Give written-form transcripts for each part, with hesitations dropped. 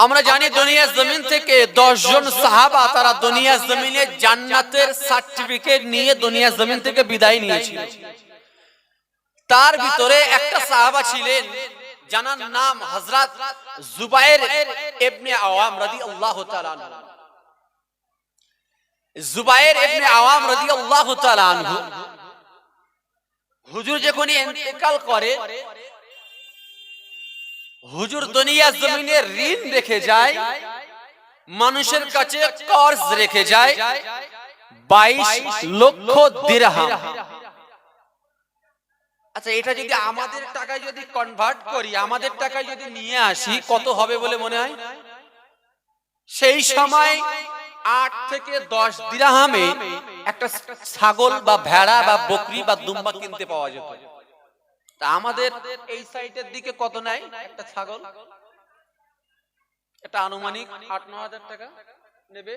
আমরা জানি দুনিয়ার জমিন থেকে 10 জন সাহাবা তারা দুনিয়ার জমিনে জান্নাতের সার্টিফিকেট নিয়ে দুনিয়ার জমিন থেকে বিদায় নিয়েছিল। তার ভিতরে একটা সাহাবা ছিলেন যার নাম হযরত জুবায়ের ইবনে আওয়াম রাদিয়াল্লাহু তাআলা আনহু। জুবায়ের ইবনে আওয়াম রাদিয়াল্লাহু তাআলা আনহু হুজুর যখন ইন্তেকাল করে, হুজুর দুনিয়ার জমিনে ঋণ রেখে যায়, মানুষের কাছে কর্জ রেখে যায় 22 লক্ষ দিরহাম। আচ্ছা, এটা যদি আমাদের টাকায় যদি কনভার্ট করি, আমাদের টাকায় যদি নিয়ে আসি, কত হবে বলে মনে হয়? সেই সময় 8 থেকে 10 দিরহামে একটা ছাগল বা ভেড়া বা বকরি বা দুম্বা কিনতে পাওয়া যেত। তা আমাদের এই সাইটের দিকে কত নাই একটা ছাগল? এটা আনুমানিক 8-9 হাজার টাকা নেবে।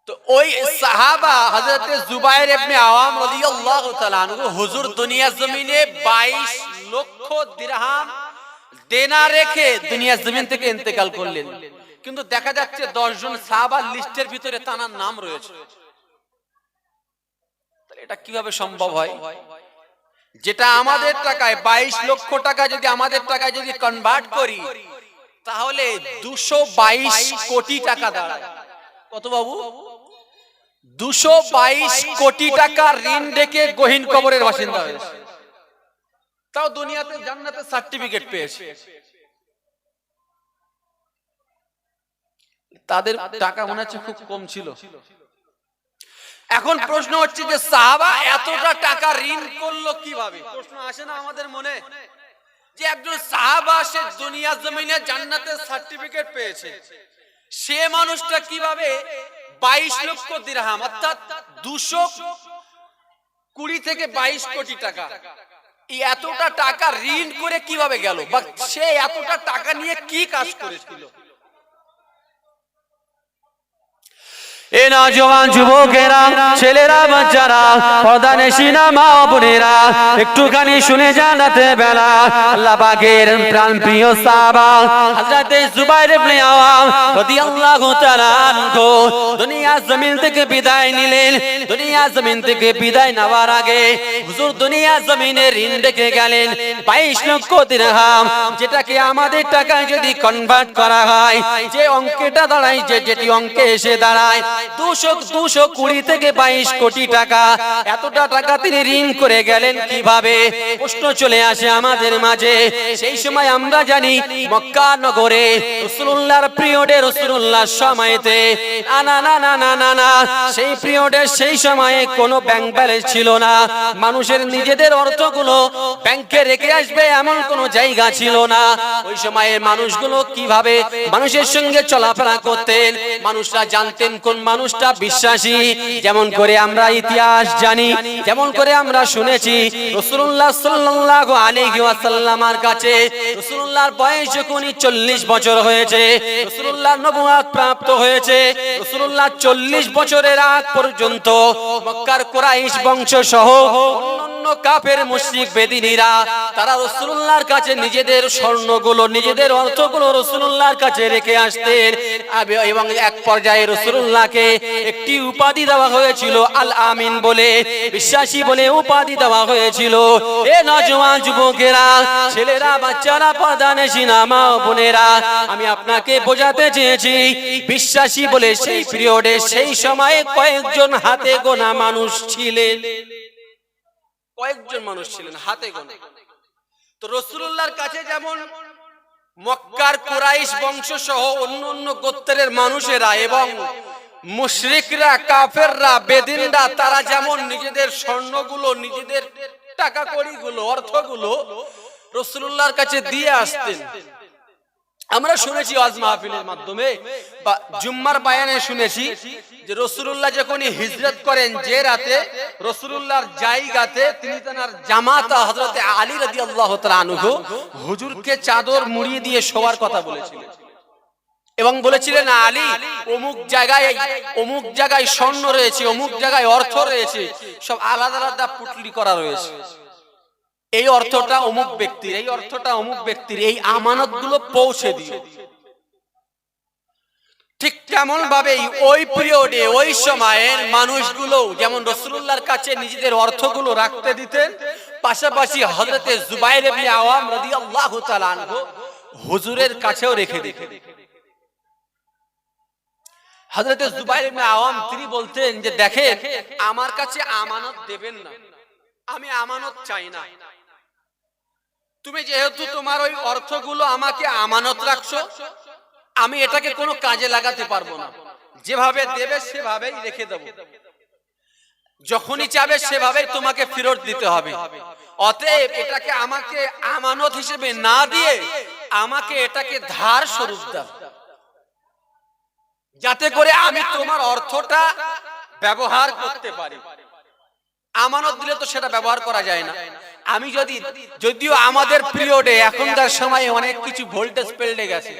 তো ওই সাহাবা হযরত জুবায়ের ইবনে আওয়াম রাদিয়াল্লাহু তাআলা আনহু হুজুর দুনিয়ার জমিনে 22 লক্ষ দিরহাম দেনা রেখে দুনিয়ার জমিন থেকে ইন্তেকাল করলেন। কিন্তু দেখা যাচ্ছে 10 জন সাহাবার লিস্টের ভিতরে তার নাম রয়েছে। তাহলে এটা কিভাবে সম্ভব হয়? যেটা আমাদের টাকায় 22 লক্ষ টাকা যদি আমাদের টাকায় যদি কনভার্ট করি, তাহলে 222 কোটি টাকা দাঁড়ায়। কত বাবু? 222 কোটি টাকা ঋণ রেখে গহীন কবরের বাসিন্দা হয়েছে, তাও দুনিয়াতে জান্নাতের সার্টিফিকেট পেয়েছে। তাদের টাকা মনে হচ্ছে খুব কম ছিল। এখন প্রশ্ন হচ্ছে যে সাহাবা এতটা টাকা ঋণ করলো কিভাবে? প্রশ্ন আসে না আমাদের মনে যে একজন সাহাবা সে দুনিয়ার জমিনে জান্নাতের সার্টিফিকেট পেয়েছে, সে মানুষটা কিভাবে 22 লক্ষ দিরহাম অর্থাৎ 220 থেকে 22 কোটি টাকা এই এতটা টাকা ঋণ করে কিভাবে গেল, বা সে এতটা টাকা নিয়ে কি কাজ করেছিল? এ নওজওয়ান যুবকেরা, ছেলেরা, বাচ্চারা, পর্দানশীনা মা বোনেরা, একটুখানি শুনে যান রাতের বেলা আল্লাহ পাকের প্রাণপ্রিয় সাহাবা হযরত জুবায়ের ইবনে আওয়াম রাদিয়াল্লাহু তাআলা আনহু দুনিয়া জমিন থেকে বিদায় নিলেন। দুনিয়া জমিন থেকে বিদায় নেওয়ার আগে হুজুর দুনিয়া জমিনে ঋণ রেখে গেলেন 22 লক্ষ দিরহাম, যেটাকে আমাদের টাকায় যদি কনভার্ট করা হয়, যে অঙ্কটা দাঁড়ায়, যেটি অঙ্কে এসে দাঁড়ায় 220 থেকে 22 কোটি টাকা। এতটা টাকা তিনি ঋণ করে গেলেন কিভাবে? প্রশ্ন চলে আসে আমাদের মাঝে। সেই সময় আমরা জানি মক্কা নগরে রাসূলুল্লাহর পিরিয়ডে, রাসূলুল্লাহর সময়তে না না না না না না সেই পিরিয়ডে সেই সময়ে কোনো ব্যাংক ব্যালেন্স ছিল না। মানুষের নিজেদের অর্থগুলো ব্যাংকে রেখে আসবে এমন কোনো জায়গা ছিল না। ওই সময়ে মানুষগুলো কিভাবে মানুষের সঙ্গে চলাফেরা করতেন, মানুষরা জানতেন কোন মানুষটা বিশ্বাসী। যেমন করে আমরা ইতিহাস জানি, যেমন করে আমরা শুনেছি রাসূলুল্লাহ সাল্লাল্লাহু আলাইহি ওয়াসাল্লামের কাছে রাসূলুল্লাহর বয়স যখন 40 বছর হয়েছে, রাসূলুল্লাহ নবুয়ত প্রাপ্ত হয়েছে, রাসূলুল্লাহ 40 বছরের আগ পর্যন্ত মক্কার কুরাইশ বংশ সহ অন্যান্য কাফের মুশরিক বেদিনীরা তারা রাসূলুল্লাহর কাছে নিজেদের স্বর্ণগুলো, নিজেদের অর্থগুলো রাসূলুল্লাহর কাছে রেখে আসতেন। এবং এক পর্যায়ে রাসূলুল্লাহকে একটি উপাধি দেওয়া হয়েছিল আল আমিন বলে, বিশ্বাসী বলে উপাধি দেওয়া হয়েছিল। এ নওজওয়ান যুবকেরা, ছেলেরা, বাচ্চারা, পর্দানশীনা মা বোনেরা, আমি আপনাকে বোঝাতে চেয়েছি বিশ্বাসী বলে সেই পিরিয়ডে সেই সময়ে কয়েকজন হাতে গোনা মানুষ ছিলেন, কয়েকজন মানুষ ছিলেন হাতে গোনা। তো রাসূলুল্লাহর কাছে যেমন মক্কার কুরাইশ বংশ সহ অন্যান্য গোত্রের মানুষেরা এবং মুশরিকরা, কাফেররা, বেদিনরা তারা যেমন নিজেদের স্বর্ণগুলো, নিজেদের টাকা কড়িগুলো, অর্থগুলো রাসূলুল্লাহর কাছে দিয়ে আসতেন। আমরা শুনেছি ওয়াজ মাহফিলের মাধ্যমে বা জুম্মার বয়ানে শুনেছি যে রাসূলুল্লাহ যখন হিজরত করেন, যে রাতে রাসূলুল্লাহর জায়গাতে তিনি তার জামাতা হযরত আলী রাদিয়াল্লাহু তাআলা আনহু হুজুরকে চাদর মুড়িয়ে দিয়ে শোয়ার কথা বলেছিলেন এবং বলেছিলেন আলী অমুক জায়গায় স্বর্ণ রয়েছে, অমুক জায়গায় অর্থ রয়েছে, সব আলাদা আলাদা পুটলি করা রয়েছে। এই অর্থটা অমুক ব্যক্তির, এই অর্থটা অমুক ব্যক্তির, এই আমানতগুলো পৌঁছে দিও। কেমন ভাবে ওই পিরিয়ডে ওই সময়ের মানুষগুলো যেমন রাসূলুল্লাহর কাছে নিজেদের অর্থগুলো রাখতে দিতেন, পাশাপাশি হযরতে জুবাইর ইবনে আওয়াম রাদিয়াল্লাহু তাআলা আনহু হুজুরের কাছেও রেখে দিতেন। হযরতে জুবাইর ইবনে আওয়াম তিনি বলতেন যে দেখেন, আমার কাছে আমানত দেবেন না, আমি আমানত চাই না। তুমি যেহেতু তোমার ওই অর্থগুলো আমাকে আমানত রাখছো, আমি এটাকে কোনো কাজে লাগাতে পারবো না। যেভাবে দেবে সেভাবেই রেখে দেব, যখনই চাবে সেভাবেই তোমাকে ফেরত দিতে হবে। অতএব এটাকে আমাকে আমানত হিসেবে না দিয়ে আমাকে এটাকে ধার স্বরূপ দাও, যাতে করে আমি তোমার অর্থটা ব্যবহার করতে পারি। আমানত দিলে তো সেটা ব্যবহার করা যায় না। আমি যদিও আমাদের পিরিয়ডে এখনকার সময়ে অনেক কিছু ভোল্টেজ পেল্টে গেছে,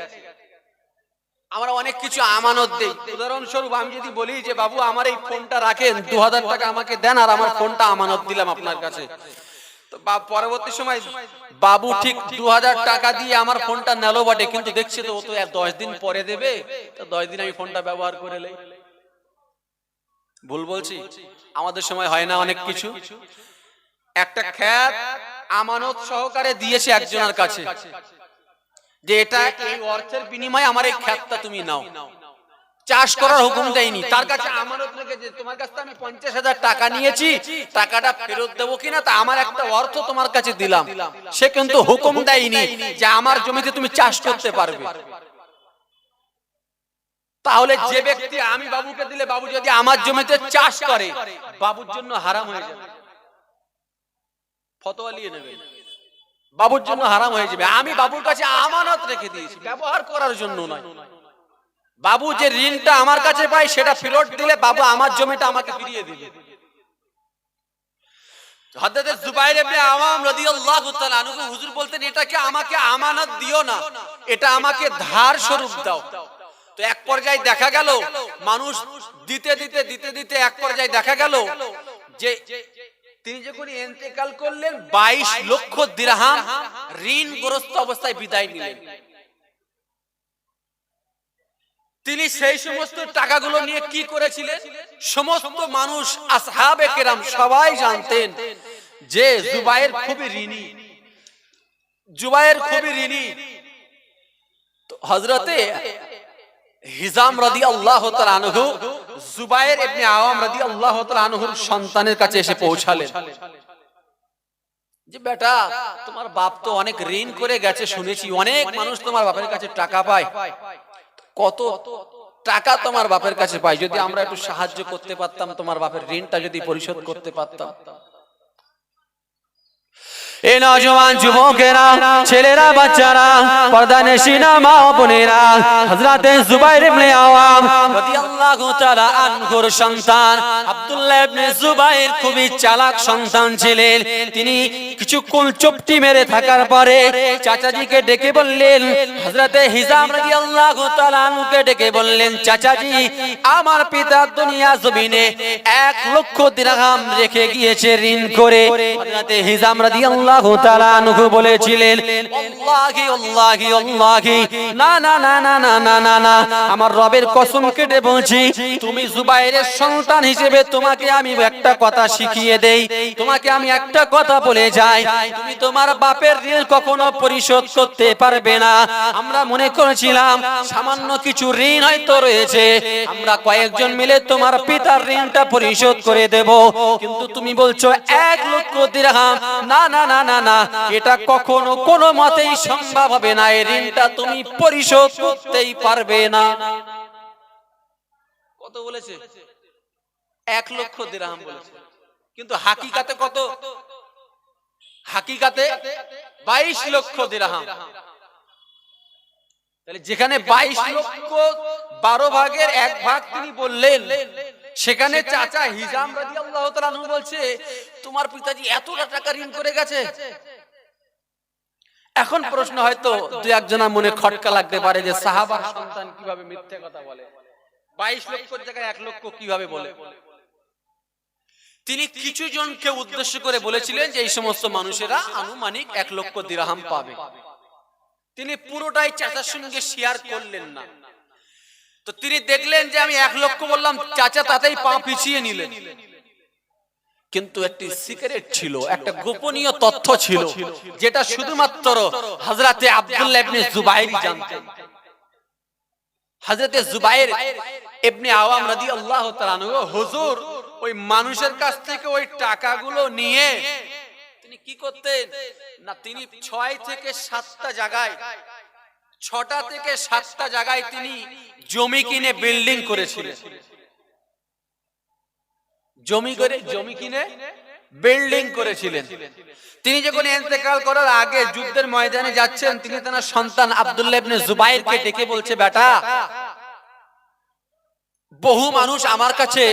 আমরা অনেক কিছু আমানত দেই। উদাহরণস্বরূপ আমি যদি বলি যে বাবু আমার এই ফোনটা রাখেন, 2000 টাকা আমাকে দেন আর আমার ফোনটা আমানত দিলাম আপনার কাছে, তো পরবর্তী সময় বাবু ঠিক 2000 টাকা দিয়ে আমার ফোনটা নেলো বটে, কিন্তু দেখছে তো ও তো 10 দিন পরে দেবে, তো 10 দিন আমি ফোনটা ব্যবহার করে নেই। ভুল বলছি? আমাদের সময় হয় না অনেক কিছু। একটা ক্ষেত আমানত সহকারে দিয়েছে একজনের কাছে যে এটা এই অর্থের বিনিময়ে আমার এই ক্ষেতটা তুমি নাও, চাষ করার হুকুম দেয়নি। তার কাছে আমানত রেখেছে, তোমার কাছে আমি 50,000 টাকা নিয়েছি, টাকাটা ফেরত দেবো কিনা, তা আমার একটা অর্থ তোমার কাছে দিলাম। সে কিন্তু হুকুম দেয়নি যে আমার জমিতে তুমি চাষ করতে পারবে। তাহলে যে ব্যক্তি আমি বাবুকে দিলে, বাবু যদি আমার জমিতে চাষ করে, বাবুর জন্য হারাম হয়ে যাবে, ফতোয়া নিয়ে নেবে, বাবুর জন্য হারাম হয়ে যাবে। আমি বাবুর কাছে আমানত রেখে দিয়েছি, ব্যবহার করার জন্য নয়। বাবু যে ঋণটা আমার কাছে পায় সেটা ফেরত দিলে বাবু আমার জমিটা আমাকে ফিরিয়ে দিবে। হযরত জুবাইর ইবনে আওয়াম রাদিয়াল্লাহু তাআলা আনহু হুজুর বলতেন এটাকে আমাকে আমানত দিও না, এটা আমাকে ধার স্বরূপ দাও। তো এক পর্যায়ে দেখা গেল মানুষ দিতে দিতে দিতে দিতে এক পর্যায়ে দেখা গেল যে তিনি যখন ইন্তেকাল করলেন 22 লক্ষ দিরহাম ঋণগ্রস্ত অবস্থায় বিদায় নিলেন। তিনি সেই সমস্ত টাকাগুলো নিয়ে কি করেছিলেন? সমস্ত মানুষ আসহাবে কেরাম সবাই জানতেন যে জুবাইর খুবই ঋণী, জুবাইর খুবই ঋণী। তো হযরতে হিজাম রাদিয়াল্লাহু তাআলা আনহু জুবাইর ইবনে আওয়াম রাদিয়াল্লাহু তাআলা আনহুর সন্তানের কাছে এসে পৌঁছালেন যে বেটা, তোমার বাপ তো অনেক ঋণ করে গেছে, শুনেছি অনেক মানুষ তোমার বাপের কাছে টাকা পায়, কত টাকা তোমার বাপের কাছে পাই, যদি আমরা একটু সাহায্য করতে পারতাম, তোমার বাপের ঋণটা যদি পরিশোধ করতে পারতাম। এ নওজওয়ান যুবকেরা, ছেলেরা, বাচ্চারা, পর্দানশীনা মা ও বোনেরা, হযরতে জুবাইর ইবনে আওয়াম রাদিয়াল্লাহু তাআলা আনহুর সন্তান আব্দুল্লাহ ইবনে জুবাইর খুবই চালাক সন্তান ছিলেন। তিনি কিছুক্ষণ চুপটি মেরে থাকার পরে চাচাজিকে ডেকে বললেন, হযরতে হিজাম রাদিয়াল্লাহু তাআলা আনহুকে ডেকে বললেন, চাচাজি, আমার পিতা দুনিয়া জমিনে 1 লক্ষ দিরহাম রেখে গিয়েছে ঋণ করে। হযরতে হিজাম রাদিয়াল্লাহু তাআলা আনহু বলেছিলেন, আল্লাহি আল্লাহি আল্লাহি, না না না না না না না না, আমার রবের কসম কেটে বলছি, তুমি জুবাইরের সন্তান হিসেবে তোমাকে আমি একটা কথা শিখিয়ে দেই, তোমাকে আমি একটা কথা বলে যাই, তুমি তোমার বাপের ঋণ কখনো পরিশোধ করতে পারবে না। আমরা মনে করেছিলাম সামান্য কিছু ঋণ হয়তো রয়েছে, আমরা কয়েকজন মিলে তোমার পিতার ঋণটা পরিশোধ করে দেব, কিন্তু তুমি বলছো 1 লক্ষ দিরহাম, না না না না না, এটা কখনো কোনো মতেই সম্ভব হবে না, এই ঋণটা তুমি পরিশোধ করতেই পারবে না। কত বলেছে? 1 লক্ষ দিরহাম বলেছে, কিন্তু হাকিকাতে কত? হাকিকাতে 22 লক্ষ দিরহাম। তাহলে যেখানে 22 লক্ষ 12 ভাগের 1 ভাগ তিনি বললেন, সেখানে চাচা হিজাম রাদিয়াল্লাহু তাআলা আনহু বলছে তোমার পিতাজি এতটা টাকা ঋণ করে গেছে। এখন প্রশ্ন হয়তো দুই একজনের মনে খটকা লাগতে পারে যে সাহাবার সন্তান কিভাবে মিথ্যা কথা বলে, 22 লক্ষের জায়গায় 1 লক্ষ কিভাবে বলে? তিনি কিছু জনকে উদ্দেশ্য করে বলেছিলেন যে এই সমস্ত মানুষেরা আনুমানিক 1 লক্ষ দিরহাম পাবে। তিনি পুরোটাই চাচার সঙ্গে শেয়ার করলেন না। তো তিনি দেখলেন যে আমি 1 লক্ষ বললাম, চাচা তাতেই পা পিছিয়ে নিলেন। কিন্তু একটি সিক্রেট ছিল, একটা গোপনীয় তথ্য ছিল, যেটা শুধুমাত্র হযরতে আব্দুল্লাহ ইবনে জুবাইর জানতেন। হযরতে জুবাইর ইবনে আওয়াম রাদিয়াল্লাহু তাআলা আনহু, হুজুর ওই মানুষের কাছ থেকে ওই টাকাগুলো নিয়ে তিনি কি করতেন না, তিনি 6 থেকে 7টা জায়গায়, 6টা থেকে 7টা জায়গায় তিনি জমি কিনে বিল্ডিং করেছিলেন। জমি কিনে বিল্ডিং করেছিলেন। তিনি যখন ইন্তেকাল করার আগে যুদ্ধের ময়দানে যাচ্ছেন, তিনি তার সন্তান আব্দুল্লাহ ইবনে জুবাইরকে ডেকে বলছে, বেটা, বহু মানুষ আমার কাছে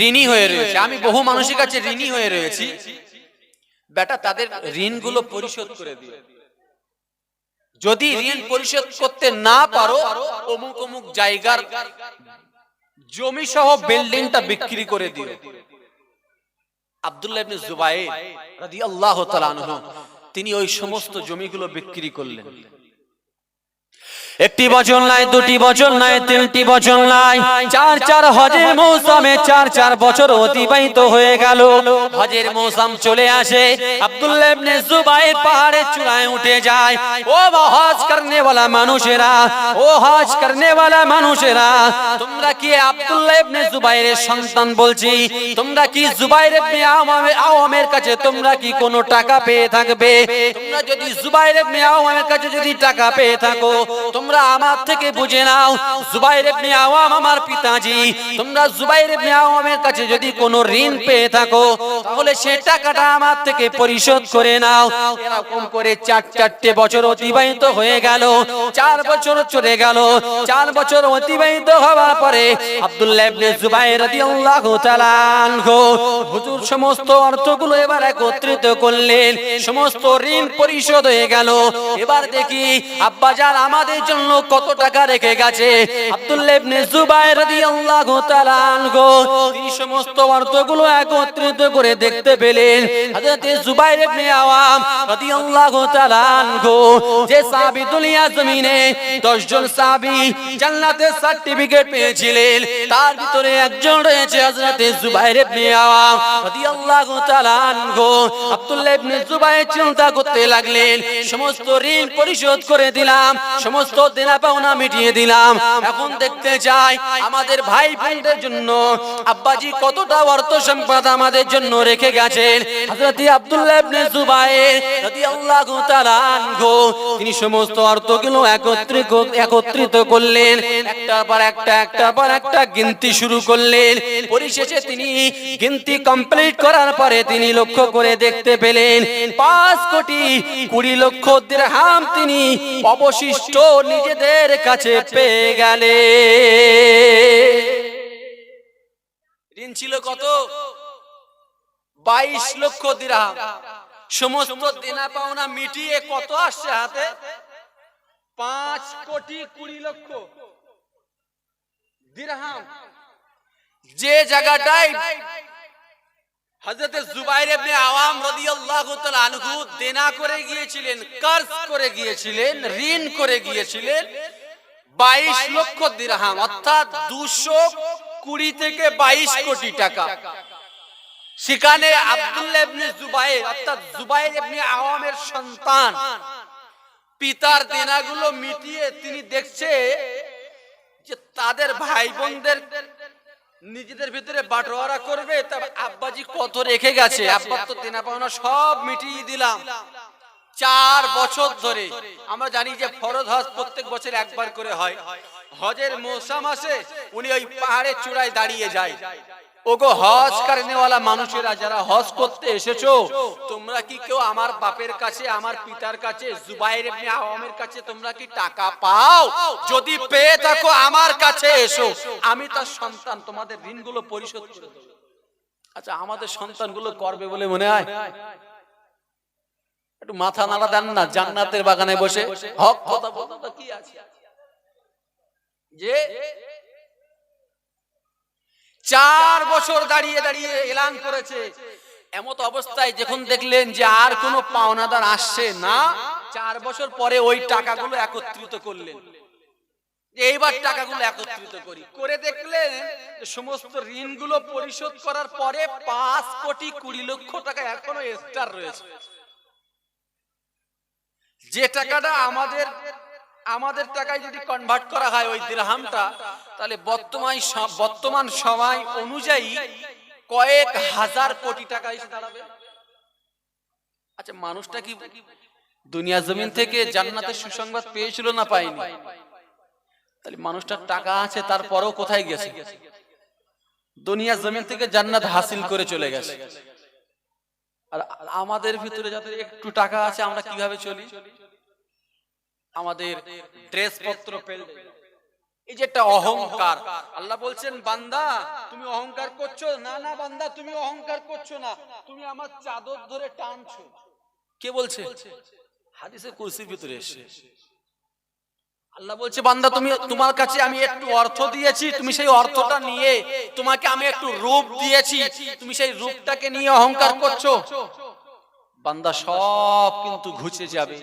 ঋণী হয়ে রয়েছে, আমি বহু মানুষের কাছে ঋণী হয়ে রয়েছি, বেটা তাদের ঋণগুলো পরিশোধ করে দিও। যদি ঋণ পরিশোধ করতে না পারো, অমুক অমুক জায়গার জমি সহ বিল্ডিংটা বিক্রি করে দিও। আব্দুল্লাহ ইবনে জুবাইর রাদিয়াল্লাহু তাআলা আনহু তিনি ওই সমস্ত জমিগুলো বিক্রি করলেন। একটি বছর নাই, দুটি বছর নাই, তিনটি বছর নাই, 4 হজের মৌসুমে 4 বছর অতিবাহিত হয়ে গেল। হজের মৌসুম চলে আসে, আব্দুল্লাহ ইবনে জুবাইর পাহাড়ের চূড়ায় উঠে যায়। ও হজ করনে वाला মানুষেরা, ও হজ করনে वाला মানুষেরা, তোমরা কি আব্দুল্লাহ ইবনে জুবাইরের সন্তান বলছি, তোমরা কি জুবাইর ইবনে আওয়ামের কাছে তোমরা কি কোনো টাকা পেয়ে থাকবে? তোমরা যদি জুবাইর ইবনে আওয়ামের কাছে যদি টাকা পেয়ে থাকো, তোমরা আমার থেকে বুঝে নাও, জুবাইর ইবনে আওয়াম আমার পিতাজি। তোমরা জুবাইর ইবনে আওয়ামের কাছে যদি কোনো ঋণ পেয়ে থাকো, তাহলে সে টাকাটা আমার থেকে পরিশোধ করে নাও। এরকম করে 4 বছর অতিবাহিত হয়ে গেল। 4 বছর চলে গেল। 4 বছর অতিবাহিত হওয়ার পরে আব্দুল্লাহ ইবনে জুবাইর রাদিয়াল্লাহু তাআলা আনহু হুজুর সমস্ত অর্থগুলো এবার একত্রিত করলেন, সমস্ত ঋণ পরিশোধ হয়ে গেল। এবার দেখি আব্বাজান আমাদের জন্য কত টাকা রেখে গেছে। আব্দুল্লাহ ইবনে জুবাইর রাদিয়াল্লাহু তাআলা আনহু তিনি সমস্ত অর্থগুলো একত্রিত করে দেখতে পেলেন হযরত জুবাইর ইবনে আওয়াম রাদিয়াল্লাহু তাআলা আনহু যে সাহাবী দুনিয়া জমিনে 10 জন সাহাবী জান্নাতের সার্টিফিকেট পেয়েছিলেন, তার ভিতরে একজন রয়েছে হযরত জুবাইর ইবনে আওয়াম রাদিয়াল্লাহু তাআলা আনহু। আব্দুল্লাহ ইবনে জুবাইর চিন্তা করতে লাগলেন, সমস্ত ঋণ পরিশোধ করে দিলাম, সমস্ত দেনা পাওনা মিটিয়ে দিলাম, এখন দেখতে চাই আমাদের ভাই বোনদের জন্য আব্বাজি কতটা অর্থ সম্পদ আমাদের জন্য রেখে গেছেন। হযরত আব্দুল্লাহ ইবনে জুবাইর রাদিয়াল্লাহু তাআলা আনহু তিনি সমস্ত অর্থগুলো একত্রিত করলেন, একটার পর একটা গিনতি শুরু করলেন। পরিশেষে তিনি গিনতি কমপ্লিট করার পরে তিনি লক্ষ্য করে দেখতে পেলেন 5 কোটি 20 লক্ষ দিরহাম তিনি অবশিষ্ট নিজেদের কাছে পেয়ে গেলেন। ঋণ ছিল কত? 22 লক্ষ দিরহাম। সমস্ত দেনা পাওনা মিটিয়ে কত আসছে হাতে? 5 কোটি 20 লক্ষ দিরহাম। যে জায়গাটায় হযরত জুবাইর ইবনে আওয়াম রাদিয়াল্লাহু তাআলা আনহু দেনা করে গিয়েছিলেন, কর্জ করে গিয়েছিলেন, ঋণ করে গিয়েছিলেন 22 লক্ষ দিরহাম, অর্থাৎ 220 থেকে 22 কোটি টাকা। সেখানে আব্দুল্লাহ ইবনে জুবাইর অর্থাৎ জুবাইর ইবনে আওয়ামের সন্তান পিতার দেনাগুলো মিটিয়ে তিনি দেখছে যে তাদের ভাই বোনদের নিজেদের ভিতরে বাটোয়ারা করবে, তবে আব্বাজি কত রেখে গেছে, আব্বার তো দেনা পাওনা সব মিটিয়ে দিলাম। 4 বছর ধরে আমরা জানি যে ফরজ হজ প্রত্যেক বছর একবার করে হয়। হজের মৌসুম আসে, উনি ওই পাহাড়ের চূড়ায় দাঁড়িয়ে যায়। ওগো হজ করনে वाला মানুষেরা যারা হজ করতে এসেছো, তোমরা কি কেউ আমার বাপের কাছে, আমার পিতার কাছে, জুবাইর ইবনে আওয়ামের কাছে তোমরা কি টাকা পাও? যদি পেয়ে থাকো আমার কাছে এসো, আমি তার সন্তান, তোমাদের ঋণগুলো পরিশোধ করে দেব। আচ্ছা, আমাদের সন্তানগুলো করবে বলে মনে হয়? একটু মাথা নাড়া দেন না, জান্নাতের বাগানে বসে হক কথা বলতে কি আছে যে 4 বছর দাঁড়িয়ে দাঁড়িয়ে এলান করেছে। এমত অবস্থায় যখন দেখলেন যে আর কোনো পাওনাদার আসছে না, 4 বছর পরে ওই টাকাগুলো একত্রিত করলেন। যে এইবার টাকাগুলো একত্রিত করি, করে দেখলেন যে সমস্ত ঋণগুলো পরিশোধ করার পরে 5,20,00,000 টাকা এখনো এক্সট্রা রয়েছে। যে টাকাটা আমাদের টাকায় যদি কনভার্ট করা হয় ওই দিরহামটা, তাহলে বর্তমান সময় অনুযায়ী কয়েক হাজার কোটি টাকা এসে দাঁড়াবে। আচ্ছা, মানুষটা কি দুনিয়া জমিন থেকে জান্নাতের সুসংবাদ পেয়েছিল না পায়নি? তাহলে মানুষটার টাকা আছে, তারপরেও কোথায় গেছে? দুনিয়া জমিন থেকে জান্নাত হাসিল করে চলে গেছে। আর আমাদের ভিতরে যাদের একটু টাকা আছে, আমরা কিভাবে চলি? আমাদের ড্রেস পত্র পেল, এই যে একটা অহংকার। আল্লাহ বলছেন, বান্দা তুমি অহংকার করছো না? না বান্দা, তুমি অহংকার করছো না, তুমি আমার চাদর ধরে টানছো। কে বলছে? হাদিসে কুরসির ভিতরে এসে আল্লাহ বলছে, বান্দা তোমার কাছে আমি একটু অর্থ দিয়েছি, তুমি সেই অর্থটা নিয়ে, তোমাকে আমি একটু রূপ দিয়েছি, তুমি সেই রূপটাকে নিয়ে অহংকার করছো। বান্দা সব কিন্তু ঘুচে যাবে।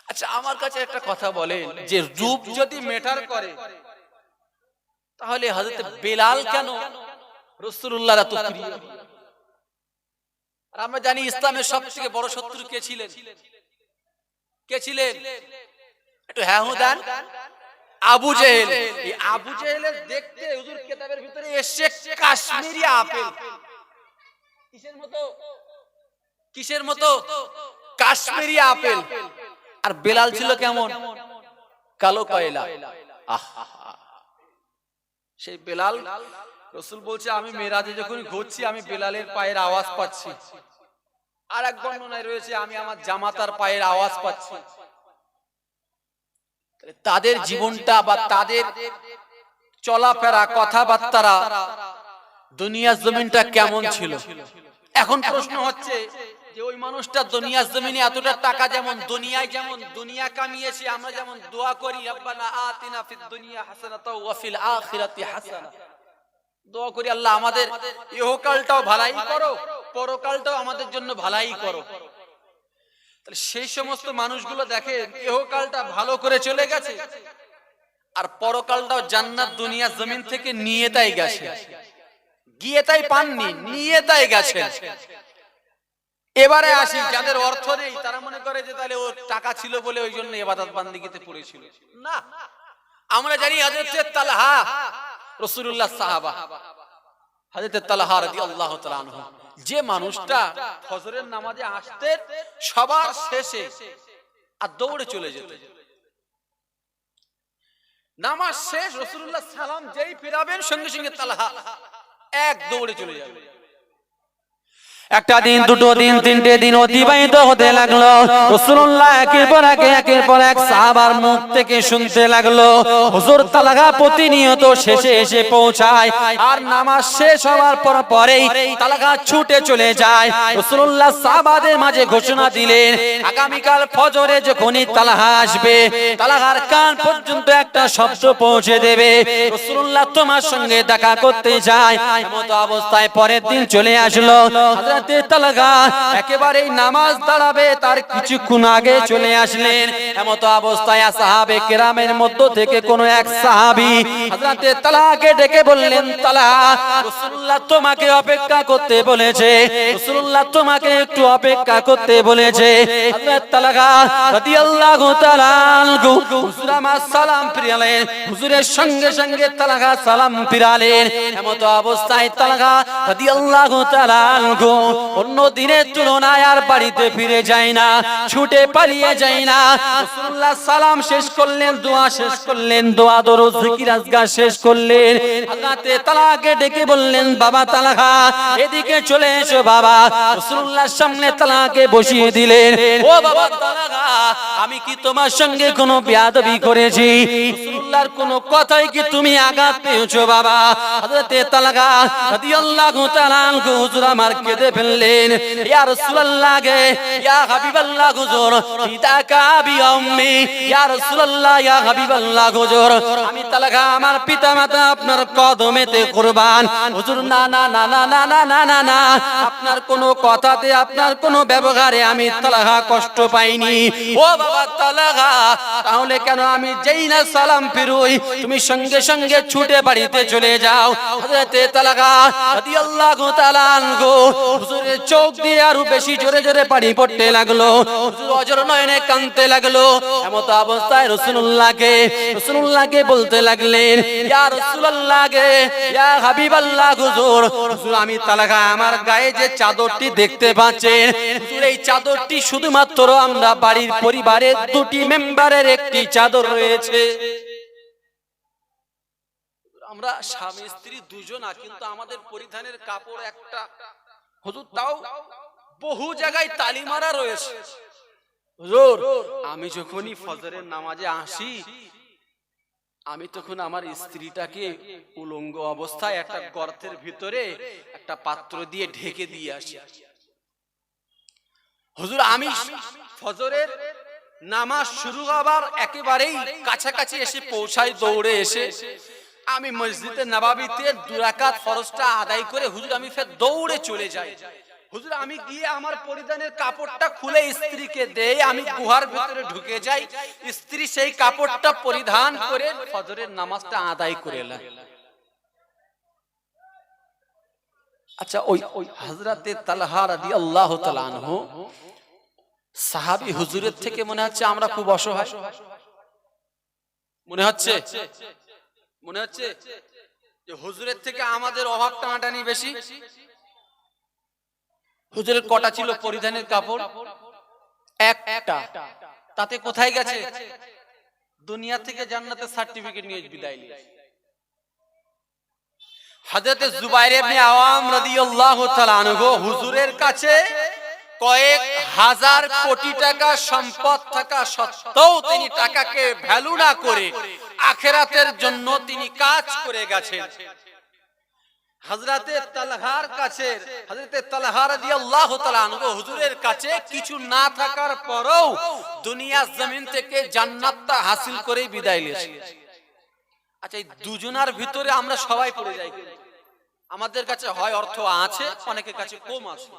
আচ্ছা, আমার কাছে একটা কথা বলেন, যে রূপ যদি ম্যাটার করে, তাহলে হযরত বেলাল কেন রাসূলুল্লাহর এত প্রিয়? আর আমরা জানি ইসলামের সবথেকে বড় শত্রু কে ছিলেন? কে ছিলেন? একটু হ্যাঁ হু দেন। আবু জেহেল। এই আবু জেহেলের দেখতে হুজুর কিতাবের ভিতরে এসে কাশ্মীরি আপেল। কিসের মতো? কাশ্মীরি আপেল। আর বেলাল ছিল কেমন? কালো কয়লা। সেই বেলাল, রাসূল বলছে, আমি মেরাজে যখন ঘুরছি, আমি বেলালের পায়ের আওয়াজ পাচ্ছি। আর এক বর্ণনায় রয়েছে, আমি আমার জামাতার পায়ের আওয়াজ পাচ্ছি। তাদের জীবনটা বা তাদের চলাফেরা, কথাবার্তা, দুনিয়ার জমিনটা কেমন ছিল? এখন প্রশ্ন হচ্ছে যে ওই মানুষটা দুনিয়ার জমিনে এতটা টাকা, যেমন দুনিয়ায় যেমন দুনিয়া কামিয়েছে, আমরা যেমন দোয়া করি, রব্বানা আতিনা ফিদ দুনিয়া হাসানাতাও ওয়া ফিল আখিরাতি হাসানা, দোয়া করি আল্লাহ আমাদের ইহকালটাও ভালাই করো, পরকালটাও আমাদের জন্য ভালাই করো। তাহলে সেই সমস্ত মানুষগুলো দেখেন, ইহকালটা ভালো করে চলে গেছে, আর পরকালটাও জান্নাত দুনিয়ার জমিন থেকে নিয়ে তাই গেছে। গিয়ে তাই পাননি, নিয়ে তাই গেছে। এবারে আসি, যাদের অর্থ নেই, তারা মনে করে যে তাহলে ওর টাকা ছিল বলে ওই জন্য ইবাদত বান্দিগিতে পড়েছিল। না, আমরা জানি হযরত তালহা রাসূলুল্লাহ সাহাবা, হযরত তালহা রাদিয়াল্লাহু তাআলা আনহু, যে মানুষটা ফজরের নামাজে আসতেন সবার শেষে আর দৌড়ে চলে যেত। নামাজ শেষ, রাসূলুল্লাহ সালাম যেই ফিরাবেন, সঙ্গে সঙ্গে তালহা এক দৌড়ে চলে যাবে। একটা দিন, দুটো দিন, তিনটে দিন অতিবাহিত হতে লাগলো। রাসূলুল্লাহ একের পর এক সাহাবার মুখ থেকে শুনতে লাগলো, হুজুর তালহা প্রতিনিয়ত শেষে এসে পৌঁছায়, আর নামাজ শেষ হওয়ার পরেই তালহা ছুটে চলে যায়। রাসূলুল্লাহ সাহাবাদের মাঝে ঘোষণা দিলেন, আগামীকাল ফজরে যখনই তালহা আসবে, তালহার কান পর্যন্ত একটা শব্দ পৌঁছে দেবে, রাসূলুল্লাহ তোমার সঙ্গে দেখা করতে যায়। এমন অবস্থায় পরের দিন চলে আসলো। তালহা একেবারে নামাজ দাঁড়াবে তার কিছুক্ষণ আগে চলে আসলেন। এমত অবস্থায় সাহাবে কেরামের মধ্য থেকে কোন এক সাহাবী হযরত তালহাকে ডেকে বললেন, তালহা, রাসূলুল্লাহ তোমাকে অপেক্ষা করতে বলেছে, রাসূলুল্লাহ তোমাকে একটু অপেক্ষা করতে বলেছে। হযরত তালহা রাদিয়াল্লাহু তাআলা আনহু হুজুর আমার সালাম ফিরালেন। হুজুরের সঙ্গে সঙ্গে তালহা সালাম ফিরালেন। এমত অবস্থায় তালহা রাদিয়াল্লাহু তাআলা আনহু অন্য দিনের তুলনায় আর বাড়িতে ফিরে যায় না, ছুটে পালিয়ে যায় না। রাসূলুল্লাহ সালাম শেষ করলেন, দোয়া শেষ করলেন, দোয়া দরুদ জিকির আজকার শেষ করলেন। হযরত তালহাকে ডেকে বললেন, বাবা তালহা এদিকে চলে এসো বাবা। রাসূলুল্লাহর সামনে তালহাকে বসিয়ে দিলেন। ও বাবা তালহা, আমি কি তোমার সঙ্গে কোনো বেয়াদবি করেছি? রাসূলুল্লাহ আল্লাহর কোন কথাই কি তুমি আঘাত পেয়েছো বাবা? হযরতে তালহা রাদিয়াল্লাহু তাআলা আনহু হুজুর আমার কেঁদে ফেললেন, ইয়া রাসূলুল্লাহ গে, ইয়া হাবিবাল্লাহ হুজুর, পিতাকা বিউম্মি, ইয়া রাসূলুল্লাহ, ইয়া হাবিবাল্লাহ হুজুর, আমি তালহা আমার পিতামাতা আপনার কদমেতে কুরবান। হুজুর না না না না না না না না না, আপনার কোন কথাতে আপনার কোন ব্যবহারে আমি তালহা কষ্ট পাইনি। ও বাবা তালহা, তাহলে কেন আমি যেই না সালাম ফিরুই তুমি সঙ্গে সঙ্গে ছুটে বাড়িতে চলে যাও? হযরতে তালহা রাদিয়াল্লাহু তাআলা আনহু হুজুরের চোখ দিয়ে আরো বেশি জোরে জোরে পানি পড়তে লাগলো। হুজুর অজর নয়নে কাঁদতে লাগলো। এমত অবস্থায় রাসূলুল্লাহকে বলতে লাগলেন, ইয়া রাসূলুল্লাহ গে, ইয়া হাবিবাল্লাহ হুজুর, হুজুর আমি তালহা আমার গায়ে যে চাদরটি দেখতে পাচ্ছেন, হুজুর এই চাদরটি শুধুমাত্র আমরা বাড়ির পরিবারের দুটি মেম্বারের একটি চাদর রয়েছে। আমরা স্বামী স্ত্রী দুজনা, কিন্তু আমাদের পরিধানের কাপড় একটা। হুজুর তাও বহু জায়গায় তালি মারা রয়েছে। হুজুর আমি যখনই ফজরের নামাজে আসি, আমি তখন আমার স্ত্রীটাকে উলঙ্গ অবস্থায় একটা গর্তের ভিতরে একটা পাত্র দিয়ে ঢেকে দিয়ে আসি। হুজুর আমি ফজরের নামাজ শুরু হবার একেবারেই কাছাকাছি এসে পৌঁছাই, দৌড়ে এসে আমি মসজিদে নববীতে 2 রাকাত ফরজটা আদায় করে হুজুর আমি ফের দৌড়ে চলে যাই। হুজুর আমি গিয়ে আমার পরিধানের কাপড়টা খুলে স্ত্রীকে দেই, আমি গুহার ভিতরে ঢুকে যাই, স্ত্রী সেই কাপড়টা পরিধান করে ফজরের নামাজটা আদায় করে নেয়। আচ্ছা ওই হযরতে তালহা রাদিয়াল্লাহু তাআলা আনহু সাহাবী, হুজুরের থেকে মনে হচ্ছে আমরা খুব অসহায়। মনে হচ্ছে যে হুজুরের থেকে আমাদের অভাব টানাটানি বেশি। হুজুরের কটা ছিল পরিধানের কাপড়? একটা। তাতে কোথায় গেছে? দুনিয়া থেকে জান্নাতের সার্টিফিকেট নিয়ে বিদায় নিয়েছে। হযরত জুবাইর ইবনে আওয়াম রাদিয়াল্লাহু তাআলা আনহু হুজুরের কাছে কয়েক হাজার কোটি টাকা সম্পদ থাকা সত্ত্বেও তিনি টাকাকে ভ্যালু না করে আখিরাতের জন্য তিনি কাজ করে গেছেন। হযরতে তালহার কাছে, হযরতে তালহা রাদিয়াল্লাহু তাআলা আনহু হুজুরের কাছে কিছু না থাকার পরেও দুনিয়া জমিন থেকে জান্নাতটা হাসিল করে বিদায় নিয়েছে। আচ্ছা এই দুজনার ভিতরে আমরা সবাই পড়ে যাই, আমাদের কাছে হয় অর্থ আছে, অনেকের কাছে কম আছে।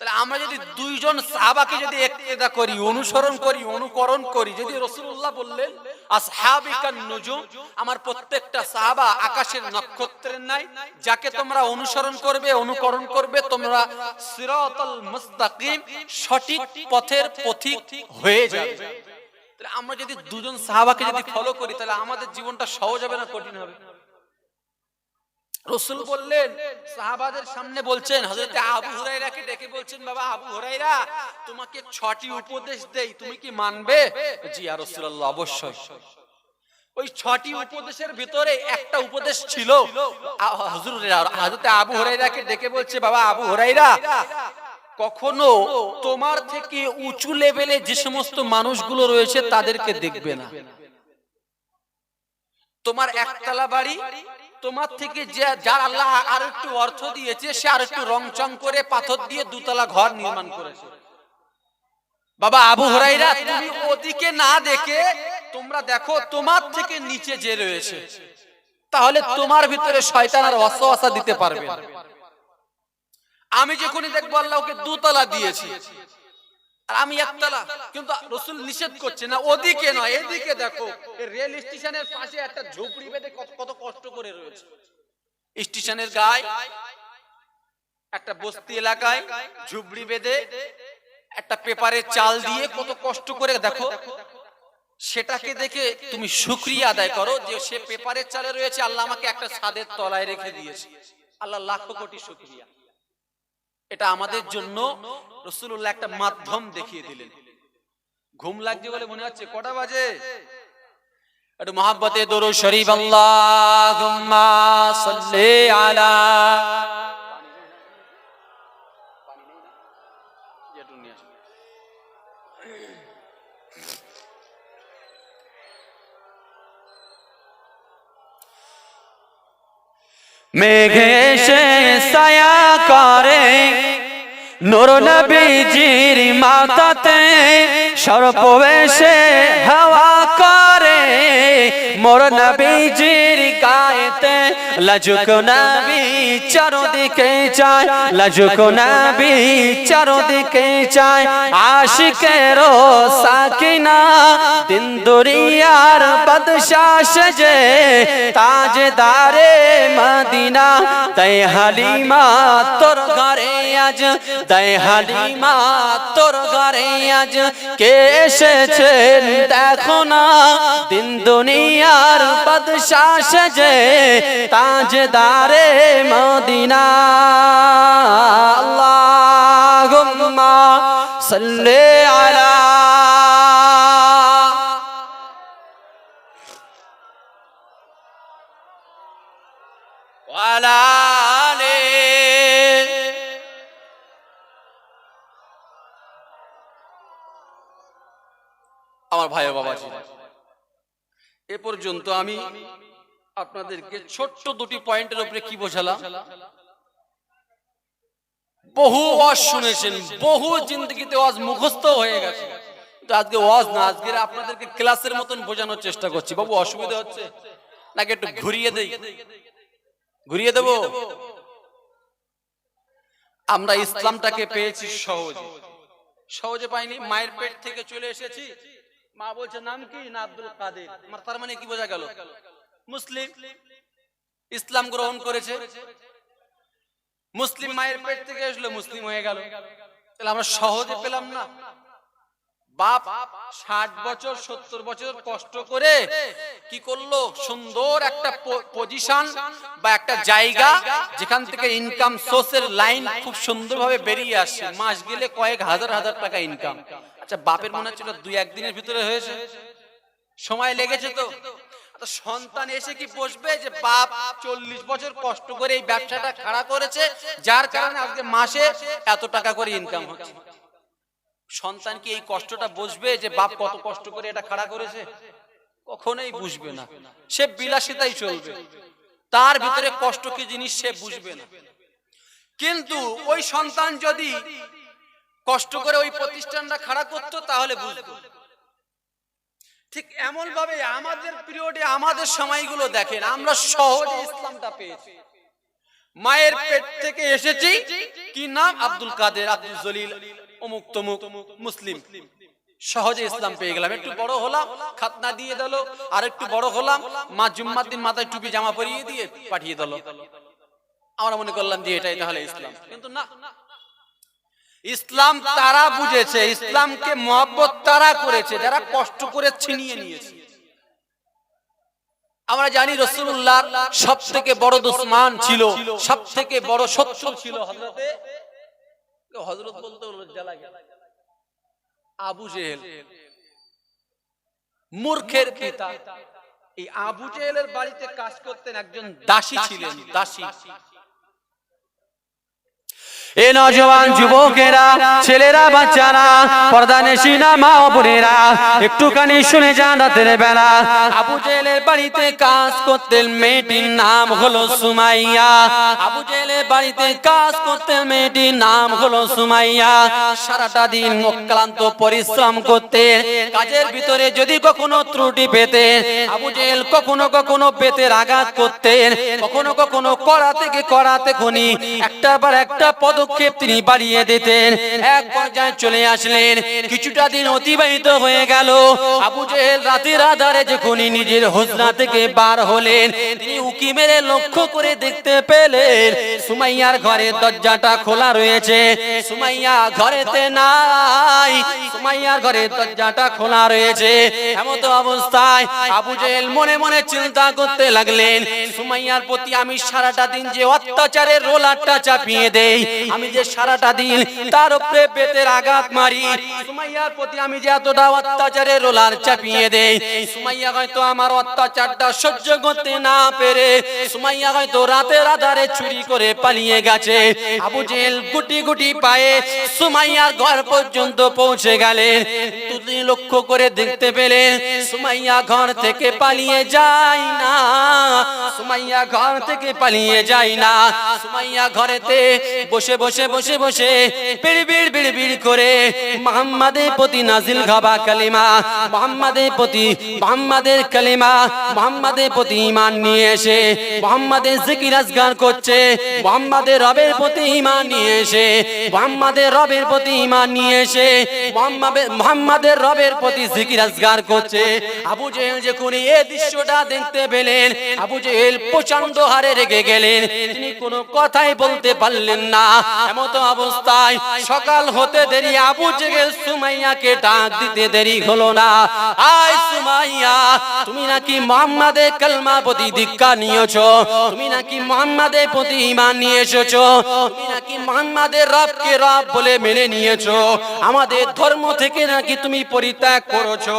তাহলে আমরা যদি দুইজন সাহাবাকে যদি ইক্তেদা করি, অনুসরণ করি, অনুকরণ করি, যদি রাসূলুল্লাহ বললেন আসহাবিকান নুজুম, আমার প্রত্যেকটা সাহাবা আকাশের নক্ষত্রের ন্যায়, যাকে তোমরা অনুসরণ করবে, অনুকরণ করবে, তোমরা সিরাতাল মুস্তাকিম, সঠিক পথের পথিক হয়ে যাবে। তাহলে আমরা যদি দুজন সাহাবাকে যদি ফলো করি, তাহলে আমাদের জীবনটা সহজ হবে না কঠিন হবে? রাসূল বললেন, সাহাবাদের সামনে বলছেন, হযরত আবু হুরায়রাকে ডেকে বলছেন, বাবা আবু হুরায়রা, তোমাকে 6টি উপদেশ দেই, তুমি কি মানবে? জি ইয়া রাসূলুল্লাহ, অবশ্যই। ওই 6টি উপদেশের ভিতরে একটা উপদেশ ছিল, হুজুর হযরত আবু হুরায়রাকে ডেকে বলছে, বাবা আবু হুরায়রা, কখনো তোমার থেকে উঁচু লেভেলে যে সমস্ত মানুষগুলো রয়েছে তাদেরকে দেখবে না। তোমার একতলা বাড়ি, তোমার থেকে যার আল্লাহ আর একটু অর্থ দিয়েছে, সে আর একটু রংচং করে পাথর দিয়ে 2 তলা ঘর নির্মাণ করেছে। বাবা আবু হুরায়রা, তুমি ওদিকে না দেখে তোমরা দেখো তোমার থেকে নিচে যে রয়েছে, তাহলে তোমার ভিতরে শয়তান আর ওয়াসওয়াসা দিতে পারবে না। আমি যখনই দেখবো আল্লাহ ওকে 2 তলা দিয়েছি আর আমি একতলা, কিন্তু রাসূল নিষেধ করছে না ওদিকে নয়, এদিকে দেখো। রেল স্টেশনের পাশে একটা ঝুপড়ি বেঁধে কত কষ্ট করে রয়েছে, স্টেশনের গায়ে একটা বস্তি এলাকায় ঝুপড়ি বেঁধে একটা পেপারের চাল দিয়ে কত কষ্ট করে দেখো। সেটাকে দেখে তুমি শুকরিয়া আদায় করো যে সে পেপারের চালে রয়েছে, আল্লাহ আমাকে একটা ছাদের তলায় রেখে দিয়েছে। আল্লাহ লাখ কোটি শুকরিয়া। এটা আমাদের জন্য রাসূলুল্লাহ একটা মাধ্যম দেখিয়ে দিলেন। ঘুম লাগছে বলে মনে হচ্ছে, কটা বাজে? একটু মহব্বতে দরুদ শরীফ, আল্লাহুম্মা সাল্লি আলা। মেঘে এসে ছায়া করে নূর নবীজির মাথাতে, সর্প এসে হাওয়া করে মোর নবীজির গায়েতে। লাজুক নবী চারদিকে চায়, লাজুক নবী চারদিকে চায়, আশিকেরও সাকিনা দিন দুনিয়ার বাদশাহ সেজে তাজদারে মদিনা। তাই হালিমা তোর ঘরে আজ, তাই হালিমা তোর ঘরে আজ কে এসেছেন দেখো না, দিন দুনিয়ার বাদশাহ সেজে তাজদারে মদিনা। আল্লাহুম্মা সাল্লি আলা ওয়ালা আলি। আমার ভাই ও বাবাজি, এ পর্যন্ত আমি আপনাদেরকে ছোট্ট দুটি পয়েন্টের উপরে কি বোঝালাম। বহু ওয়াজ শুনেছেন, বহু জিন্দগিতে ওয়াজ মুখস্থ হয়ে গেছে, কিন্তু আজকে ওয়াজ না, আজকে আপনাদেরকে ক্লাসের মতন বোঝানোর চেষ্টা করছি। বাবু অসুবিধা হচ্ছে নাকি একটু ঘুরিয়ে দেই? ঘুরিয়ে দেব। আমরা ইসলামটাকে পেয়েছি সহজে, সহজে পাইনি। মায়ের পেট থেকে চলে এসেছি, মা বলছে নাম কি? না আব্দুল কাদের। তার মানে কি বোঝা গেল? মুসলিম। ইসলাম গ্রহণ করেছে, মুসলিম মায়ের পেট থেকে আসলো, মুসলিম হয়ে গেল। তাহলে আমরা সহজে পেলাম না। বাপ 60 বছর 70 বছর কষ্ট করে কি করলো? সুন্দর একটা পজিশন বা একটা জায়গা যেখান থেকে ইনকাম সোর্সের লাইন খুব সুন্দরভাবে বেরিয়ে আসছে, মাস গেলে কয়েক হাজার হাজার টাকা ইনকাম। আচ্ছা, বাপের মনে হচ্ছে 2-1 দিনের ভিতরে হয়েছে? সময় লেগেছে তো। সন্তান এসে কি বসবে যে বাপ 40 বছর কষ্ট করে এই ব্যবসাটা খাড়া করেছে, যার কারণে আজকে মাসে এত টাকা করে ইনকাম হচ্ছে? সন্তান কি এই কষ্টটা বুঝবে যে বাপ কত কষ্ট করে এটা খাড়া করেছে? কখনোই বুঝবে না। সে বিলাসিতাই চলবে, তার ভিতরে কষ্ট কি জিনিস সে বুঝবে না। কিন্তু ওই সন্তান যদি কষ্ট করে ওই প্রতিষ্ঠানটা খাড়া করতো তাহলে বুঝতো। ঠিক এমন ভাবে আমাদের পিরিয়ডে আমাদের সময়গুলো দেখেন, আমরা সহজে ইসলামটা পেয়েছি। মায়ের পেট থেকে এসেছি, কি নাম? আব্দুল কাদের, আব্দুল জলিল, অমুক তমুক, মুসলিম। সহজে ইসলাম পেয়ে গেলাম। একটু বড় হলাম, খাতনা দিয়ে দিল। আর একটু বড় হলাম, মা জুম্মার দিন মাথায় টুপি জামা পরিয়ে দিয়ে পাঠিয়ে দিল। আমরা মনে করলাম যে এটাই তাহলে ইসলাম, কিন্তু না। ইসলাম তারা বুঝেছে, ইসলামকে মহব্বত তারা করেছে যারা কষ্ট করে ছিনিয়ে নিয়েছে। আমরা জানি রাসূলুল্লাহর সবথেকে বড় দুশমন ছিল, সবথেকে বড় শত্রু ছিল হযরত বলতে লজ্জা লাগে, আবু জেহেল, মূর্খের পিতা। এই আবু জেহেলের বাড়িতে কাজ করতেন একজন দাসী ছিলেন, দাসী। এ নওজওয়ান যুবকেরা, ছেলেরা, বাচ্চারা, পর্দানশীনা মা ও বোনেরা, একটুখানি শুনে যান। রাতের বেলা আবু জেহেলের বাড়িতে কাজ করতেন, মেয়েটির নাম হলো সুমাইয়া। আবু জেহেলের বাড়িতে কাজ করতেন, মেয়েটির নাম হলো সুমাইয়া। সারাটা দিন অক্লান্ত পরিশ্রম করতেন। কাজের ভিতরে যদি কখনো ত্রুটি পেতেন, আবু জেহেল কখনো কখনো বেতের আঘাত করতেন, কখনো কখনো কড়াতে খনি একটার পর একটা পদক্ষেপ তিনি বাড়িয়ে দিতেন। এক পর্যায়ে চলে আসলেন, কিছুটা দিন অতিবাহিত হয়ে গেল। আবু জেহেল রাতের আধারে যখন নিজের হুজরা থেকে বার হলেন, তিনি উকি মেরে লক্ষ্য করে দেখতে পেলেন সুমাইয়ার ঘরের দরজাটা খোলা রয়েছে। সুমাইয়া ঘরেতে নাই, সুমাইয়ার ঘরের দরজাটা খোলা রয়েছে। এমত অবস্থায় আবু জেহেল মনে মনে চিন্তা করতে লাগলেন, সুমাইয়ার প্রতি আমি সারাটা দিন যে অত্যাচারের রোলারটা চাপিয়ে দেই, আমি যে সারাটা দিন তার উপরে বেতের আঘাত মারি, সুমাইয়ার প্রতি আমি যে এতটা অত্যাচারের রোলার চাপিয়ে দেই, সুমাইয়া হয়তো আমার অত্যাচারটা সহ্য করতে না পেরে সুমাইয়া হয়তো রাতের আধারে চুরি করে পালিয়ে গেছে। আবু জেহেল গুটি গুটি পায়ে সুমাইয়ার ঘর পর্যন্ত পৌঁছে গেলেন। তিনি লক্ষ্য করে দেখতে পেলেন সুমাইয়া ঘর থেকে পালিয়ে যায় না, সুমাইয়া ঘর থেকে পালিয়ে যায় না। সুমাইয়া ঘরেতে বসে বসে বসে বসে বিড়বিড় বিড়বিড় করে মুহাম্মাদের প্রতি নাজিল হওয়া কালিমা, মুহাম্মাদের প্রতি মুহাম্মাদের কালিমা, মুহাম্মাদের প্রতি ঈমান নিয়ে এসে মুহাম্মাদের জিকির আজগার করছে, মুহাম্মাদের রবের প্রতি ঈমান নিয়ে এসে মুহাম্মাদের রবের প্রতি ঈমান নিয়ে এসে মুহাম্মাদের রবের প্রতি জিকির আজগার করছে। আবু জেহেল যখন এই দৃশ্যটা দেখতে পেলেন, আবু জেহেল প্রচন্ড হারে রেগে গেলেন। তিনি কোনো কথাই বলতে পারলেন না। এমত অবস্থায় সকাল হতে দেরি, আবু জেহেল সুমাইয়াকে ডাক দিতে দেরি হলো না। আয় সুমাইয়া, তুমি নাকি মুহাম্মাদের কালমা প্রতি দীক্ষা নিয়েছো, তুমি নাকি মুহাম্মাদের প্রতি ঈমান নিয়ে এসেছো, তুমি নাকি মুহাম্মাদের রবকে রব বলে মেনে নিয়েছো, আমাদের ধর্ম থেকে নাকি তুমি পরিত্যাগ করেছো।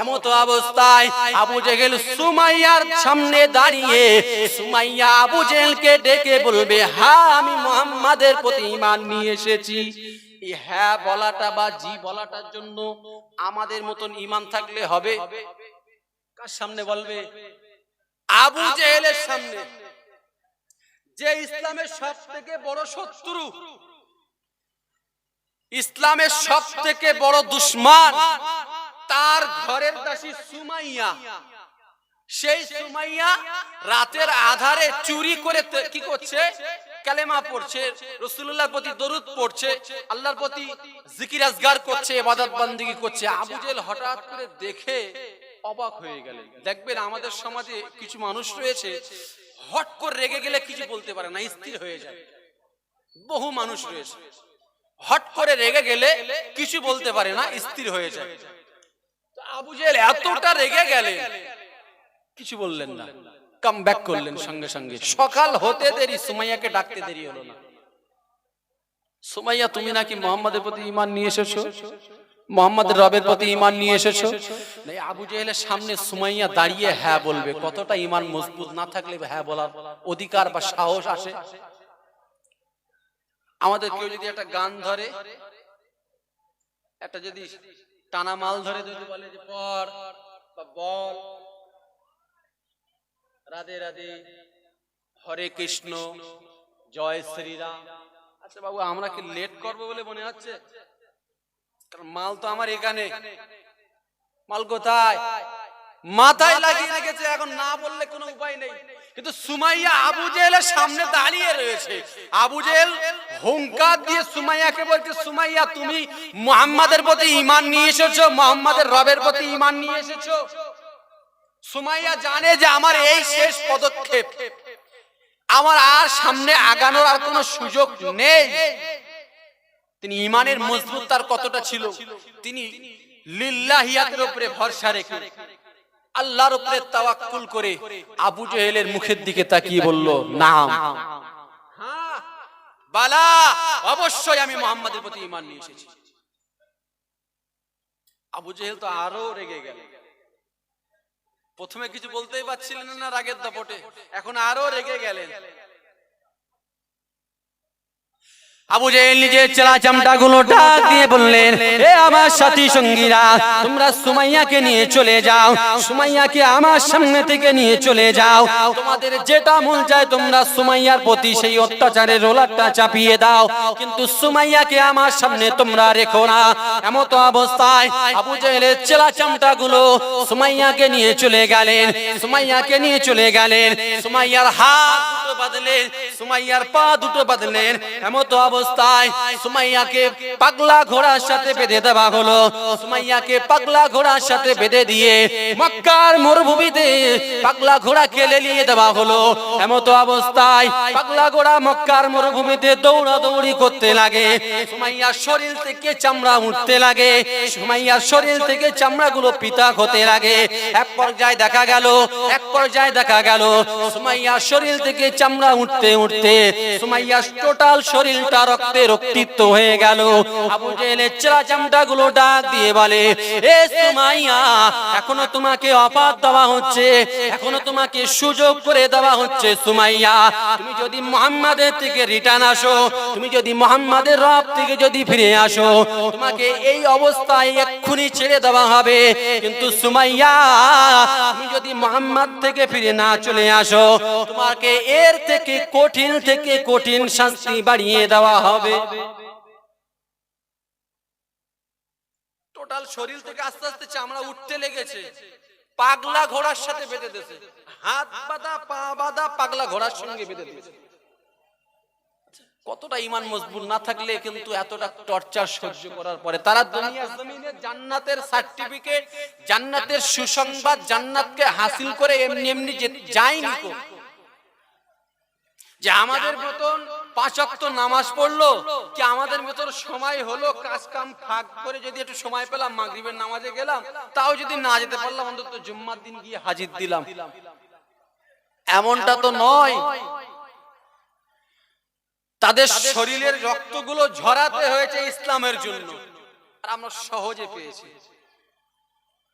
এমত অবস্থায় আবু জেহেল সুমাইয়ার সামনে দাঁড়িয়ে সুমাইয়া আবু জেহেলকে ডেকে বলবে, হ্যাঁ আমি মুহাম্মাদের প্রতি ঈমান নিয়ে এসেছি। এই হ্যাঁ বলাটা বা জি বলাটার জন্য আমাদের মতন ঈমান থাকলে হবে? কার সামনে বলবে? আবু জেহেলের সামনে, যে ইসলামের সব থেকে বড় শত্রু, ইসলামের সব থেকে বড় দুশমন, তার ঘরের দাসী সুমাইয়া। সেই সুমাইয়া রাতের আধারে চুরি করে কি করছে? কালেমা পড়ছে, রাসূলুল্লাহর প্রতি দরুদ পড়ছে, আল্লাহর প্রতি জিকির আজগার করছে, ইবাদত বন্দেগী করছে। আবু জেহেল হঠাৎ করে দেখে অবাক হয়ে গেলেন। দেখবেন আমাদের সমাজে কিছু মানুষ রয়েছে, হট করে রেগে গেলে কিছু বলতে পারে না, স্থির হয়ে যায়। বহু মানুষ রয়েছে হট করে রেগে গেলে কিছু বলতে পারে না, স্থির হয়ে যায়। তো আবু জেহেল এতটা রেগে গেলেন, কিছু বললেন না, কাম ব্যাক করলেন সঙ্গে সঙ্গে। সকাল হতে দেরি, সুমাইয়াকে ডাকতে দেরি হলো না। সুমাইয়া, তুমি নাকি মুহাম্মাদের প্রতি ঈমান নিয়ে এসেছো, মুহাম্মাদের রবের প্রতি ঈমান নিয়ে এসেছো। আবু জেহেলের সামনে সুমাইয়া দাঁড়িয়ে হ্যাঁ বলবে। কতটা ঈমান মজবুত না থাকলে হ্যাঁ বলার অধিকার বা সাহস আসে? আমাদের কেউ যদি একটা গান ধরে, একটা যদি টানা মাল ধরে যদি বলে যে পড় বা বল, রাধে রাধে, হরে কৃষ্ণ, জয় শ্রীরাম, আচ্ছা বাবু আমরা কি লেট করবো বলে মনে হচ্ছে? কারণ মাল তো আমার এখানে, মাল কোথায়? মাথায় লাগিয়ে রেখেছে, এখন না বললে কোনো উপায় নেই। কিন্তু সুমাইয়া আবু জেহেলের সামনে দাঁড়িয়ে রয়েছে। আবু জেহেল হুঙ্কার দিয়ে সুমাইয়াকে বলছে, সুমাইয়া তুমি মুহাম্মাদের প্রতি ঈমান নিয়ে এসেছো, মুহাম্মাদের রবের প্রতি ঈমান নিয়ে এসেছো। সুমাইয়া জানে যে আমার এই শেষ পদক্ষেপ, আমার আর সামনে আগানোর আর কোনো সুযোগ নেই। তিনি ঈমানের মজবুত তার কতটা ছিল, তিনি লিল্লাহিয়াতের উপরে ভরসা রেখে আল্লাহর উপরে তাওয়াক্কুল করে আবু জেহেলের মুখের দিকে তাকিয়ে বলল, নাম, হ্যাঁ বালা, অবশ্যই আমি মুহাম্মাদের প্রতি ঈমান নিয়ে এসেছি। আবু জেহেল তো আরো রেগে গেল। প্রথমে কিছু বলতেই পারছিলেন না রাগের দাপটে, এখন আরো রেগে গেলেন। আবু জেহেল নিজের চেলা চামটা গুলো ডাক দিয়ে বললেন, এ আমার সাথী সঙ্গীরা, তোমরা সুমাইয়াকে নিয়ে চলে যাও, সুমাইয়াকে আমার সামনে থেকে নিয়ে চলে যাও। তোমাদের যেটা মন চায় তোমরা সুমাইয়ার প্রতি সেই অত্যাচারের রোলারটা চাপিয়ে দাও, কিন্তু সুমাইয়াকে আমার সামনে তোমরা রেখো না। এমত অবস্থায় আবু জেহেলের চেলা চামটা গুলো সুমাইয়াকে নিয়ে চলে গেলেন, সুমাইয়াকে নিয়ে চলে গেলেন। সুমাইয়ার হাত দুটো বাঁধলেন, সুমাইয়ার পা দুটো বাঁধলেন। এমত অবস্থায় সুমাইয়াকে পাগলা ঘোড়ার সাথে বেঁধে দেওয়া হলো। সুমাইয়াকে পাগলা ঘোড়ার সাথে বেঁধে দিয়ে মক্কার মরুভূমিতে পাগলা ঘোড়াকে লেলিয়ে দেওয়া হলো। এমত অবস্থায় পাগলা ঘোড়া মক্কার মরুভূমিতে দৌড়াদৌড়ি করতে লাগে। সুমাইয়ার শরীর থেকে চামড়া উঠতে লাগে, সুমাইয়ার শরীর থেকে চামড়াগুলো পৃথক হতে লাগে। এক পর্যায়ে দেখা গেল সুমাইয়ার শরীর থেকে চামড়া উঠতে উঠতে সুমাইয়ার টোটাল শরীরটা রক্তে রক্তিত হয়ে গেল। আবু জেহেলের চেলা চামটা গুলো ডাক দিয়ে বলে, এ সুমাইয়া, এখনো তোমাকে অফার দেওয়া হচ্ছে, এখনো তোমাকে সুযোগ করে দেওয়া হচ্ছে। সুমাইয়া, তুমি যদি মুহাম্মাদের থেকে রিটার্ন আসো, তুমি যদি মুহাম্মাদের রব থেকে যদি ফিরে আসো, তোমাকে এই অবস্থায় এক্ষুনি ছেড়ে দেওয়া হবে। কিন্তু সুমাইয়া, তুমি যদি মুহাম্মদ থেকে ফিরে না চলে আসো, তোমাকে এর থেকে কঠিন শাস্তি বাড়িয়ে দেওয়া হবে। টোটাল শরীর থেকে আস্তে আস্তে চামড়া উঠতে লেগেছে, পাগলা ঘোড়ার সাথে বেঁধে দিয়েছে, হাত বাঁধা পা বাঁধা পাগলা ঘোড়ার সঙ্গে বেঁধে দিয়েছে। কতটা ঈমান মজবুত না থাকলে কিন্তু এতটা টর্চার সহ্য করার পরে তারা দুনিয়ার জমিনে জান্নাতের সার্টিফিকেট, জান্নাতের সুসংবাদ, জান্নাতকে হাসিল করে এমনি এমনি যায়নি কো। যে আমাদের মতন 5 ওয়াক্ত নামাজ পড়লো কি, আমাদের মতন সময় হলো কাজ কাম ফাঁক করে যদি একটু সময় পেলাম মাগরিবের নামাজে গেলাম, তাও যদি না যেতে পারলাম অন্তত জুম্মার দিন গিয়ে হাজির দিলাম, এমনটা তো নয়। তাদের শরীরের রক্তগুলো ঝরাতে হয়েছে ইসলামের জন্য, আর আমরা সহজে পেয়েছি।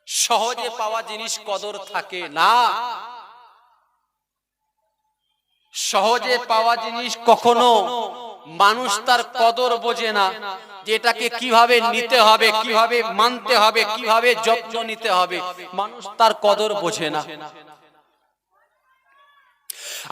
সহজে পাওয়া জিনিস কদর থাকে না, সহজে পাওয়া জিনিস কখনো মানুষ তার কদর বোঝে না, যেটাকে কিভাবে নিতে হবে, কিভাবে মানতে হবে, কিভাবে যত্ন নিতে হবে, মানুষ তার কদর বোঝে না।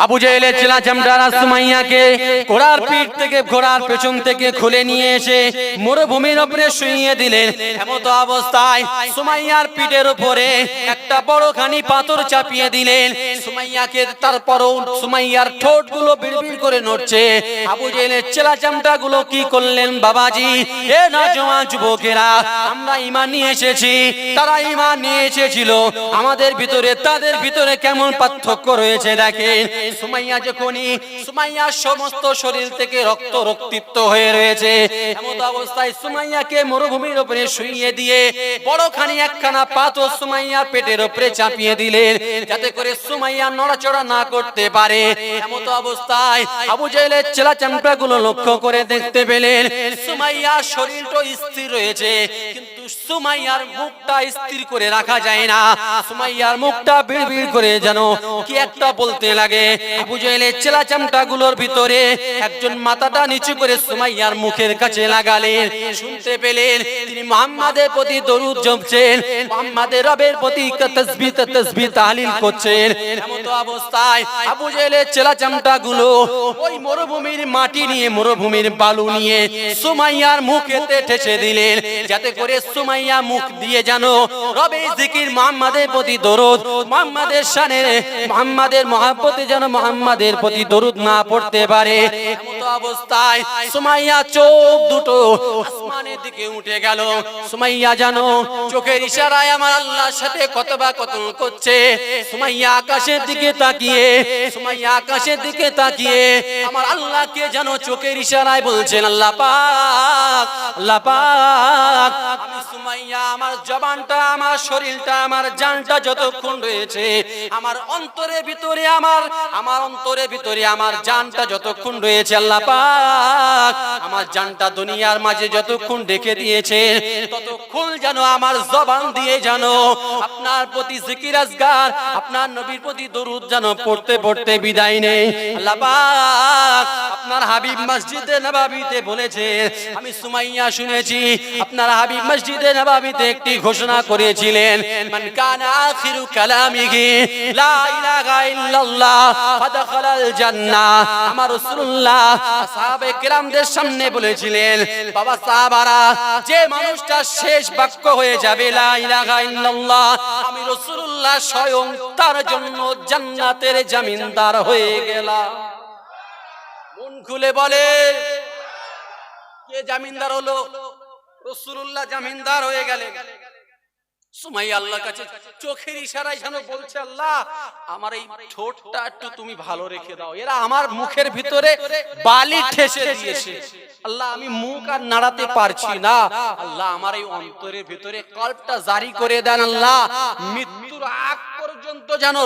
আবু জেহেলের চেলা চামড়ারা সুমাইয়াকে ঘোড়ার পিঠ থেকে, ঘোড়ার পেছন থেকে খুলে নিয়ে এসে মরুভূমির উপরে শুইয়ে দিলেন। এমত অবস্থায় সুমাইয়ার পিঠের উপরে একটা বড়খানি পাথর চাপিয়ে দিলেন। সুমাইয়াকে, তারপরও সুমাইয়ার ঠোঁটগুলো বিড়বিড় করে নড়ছে। আবু জেহেলের চেলা চামড়াগুলো কি করলেন? বাবাজি, এ নওজোয়ান যুবকেরা, আমরা ঈমান নিয়ে এসেছি, তারা ঈমান নিয়ে এসেছিল, আমাদের ভিতরে তাদের ভিতরে কেমন পার্থক্য রয়েছে দেখেন। সুমাইয়া যখনই, সুমাইয়ার সমস্ত শরীর থেকে রক্ত রক্তিত হয়ে রয়েছে, এমন অবস্থায় সুমাইয়াকে মরুভূমির উপরে শুইয়ে দিয়ে বড়খানি একখানা পাথর সুমাইয়ার পেটের উপরে চাপিয়ে দিলেন, যাতে করে সুমাইয়া নড়াচড়া না করতে পারে। এমন অবস্থায় আবু জেহেলের চেলা চামড়াগুলো লক্ষ্য করে দেখতে পেলেন সুমাইয়ার শরীরটা স্থির রয়েছে, কিন্তু সুমাইয়ার মুখটা স্থির করে রাখা যায় না। সুমাইয়ার মুখটা বিড়বিড় করে যেন কি একটা বলতে লাগে। আবু জেহেলের চেলা চামড়াগুলোর ভিতরে একজন মাথাটা নিচু করে সুমাইয়ার মুখের কাছে লাগালেন। শুনতে পেলেন তিনি মুহাম্মাদের প্রতি দরুদ জপছেন, মুহাম্মাদের রবের প্রতি তাসবিহ তাহলিল করছেন। এমন অবস্থায় আবু জেহেলের চেলা চামড়াগুলো ওই মরুভূমির মাটি নিয়ে, মরুভূমির বালু নিয়ে সুমাইয়ার মুখেতে ঠেসে দিলেন, যাতে করে সুমাইয়া মুখ দিয়ে যেন রবের জিকির, মুহাম্মাদের প্রতি দরুদ, মুহাম্মাদের শানে, মুহাম্মাদের মহব্বতে যেন মুহাম্মাদের প্রতি দরুদ না পড়তে পারে। এমন অবস্থায় সুমাইয়া চোখ দুটো আসমানের দিকে উঠে গেল। সুমাইয়া জানো চোখের ইশারায় আমার আল্লাহর সাথে কথোপকথন করছে। সুমাইয়া আকাশের দিকে তাকিয়ে, সুমাইয়া আকাশের দিকে তাকিয়ে আমার আল্লাহকে যেন চোখের ইশারায় বলছেন, আল্লাহ পাক, আল্লাহ পাক, আমি সুমাইয়া, আমার জবানটা, আমার শরীরটা, আমার জানটা যতক্ষণ রয়েছে, আমার অন্তরের ভিতরে, আমার অন্তরের ভিতরে আমার জানটা যতক্ষণ রয়েছে, আল্লাহ পাক আমার জানটা দুনিয়ার মাঝে যতক্ষণ রেখে দিয়েছে, ততক্ষণ যেন আমার জবান দিয়ে যেন আপনার প্রতি জিকির আজগার, আপনার নবীর প্রতি দরুদ যেন পড়তে পড়তে বিদায় নেই। আল্লাহ পাক আপনার হাবিব মসজিদে নববীতে বলেছে, আমি সুমাইয়া শুনেছি আপনার হাবিব মসজিদে নববীতে একটি ঘোষণা করেছিলেন, মান কানা আখিরু কালামিহি লা ইলাহা ইল্লাল্লাহ ফাদখালাল জান্নাহ। আমার রাসূলুল্লাহ সাহাবে কেরামদের সামনে বলেছিলেন, বাবা সাহাবারা, যে মানুষটা শেষ বাক্য হয়ে যাবে লা ইলাহা ইল্লাল্লাহ, আমি রাসূলুল্লাহ স্বয়ং তার জন্য জান্নাতের জামিনদার হয়ে গেলাম। মন খুলে বলে, কে জামিনদার হলো? রাসূলুল্লাহ জামিনদার হয়ে গেলেন। সুমাইয়া আল্লাহর কাছে চোখের ইশারায় যেন বলছে, আল্লাহ আমার এই ঠোঁটটা একটু তুমি ভালো রেখে দাও, এরা আমার মুখের ভিতরে বালি ঠেসে দিয়েছে, আল্লাহ আমি মুখ আর নাড়াতে পারছি না, আল্লাহ আমার এই অন্তরের ভিতরে কলবটা জারি করে দেন, আল্লাহ মৃত্যুর আগ পর্যন্ত পর্যন্ত যেন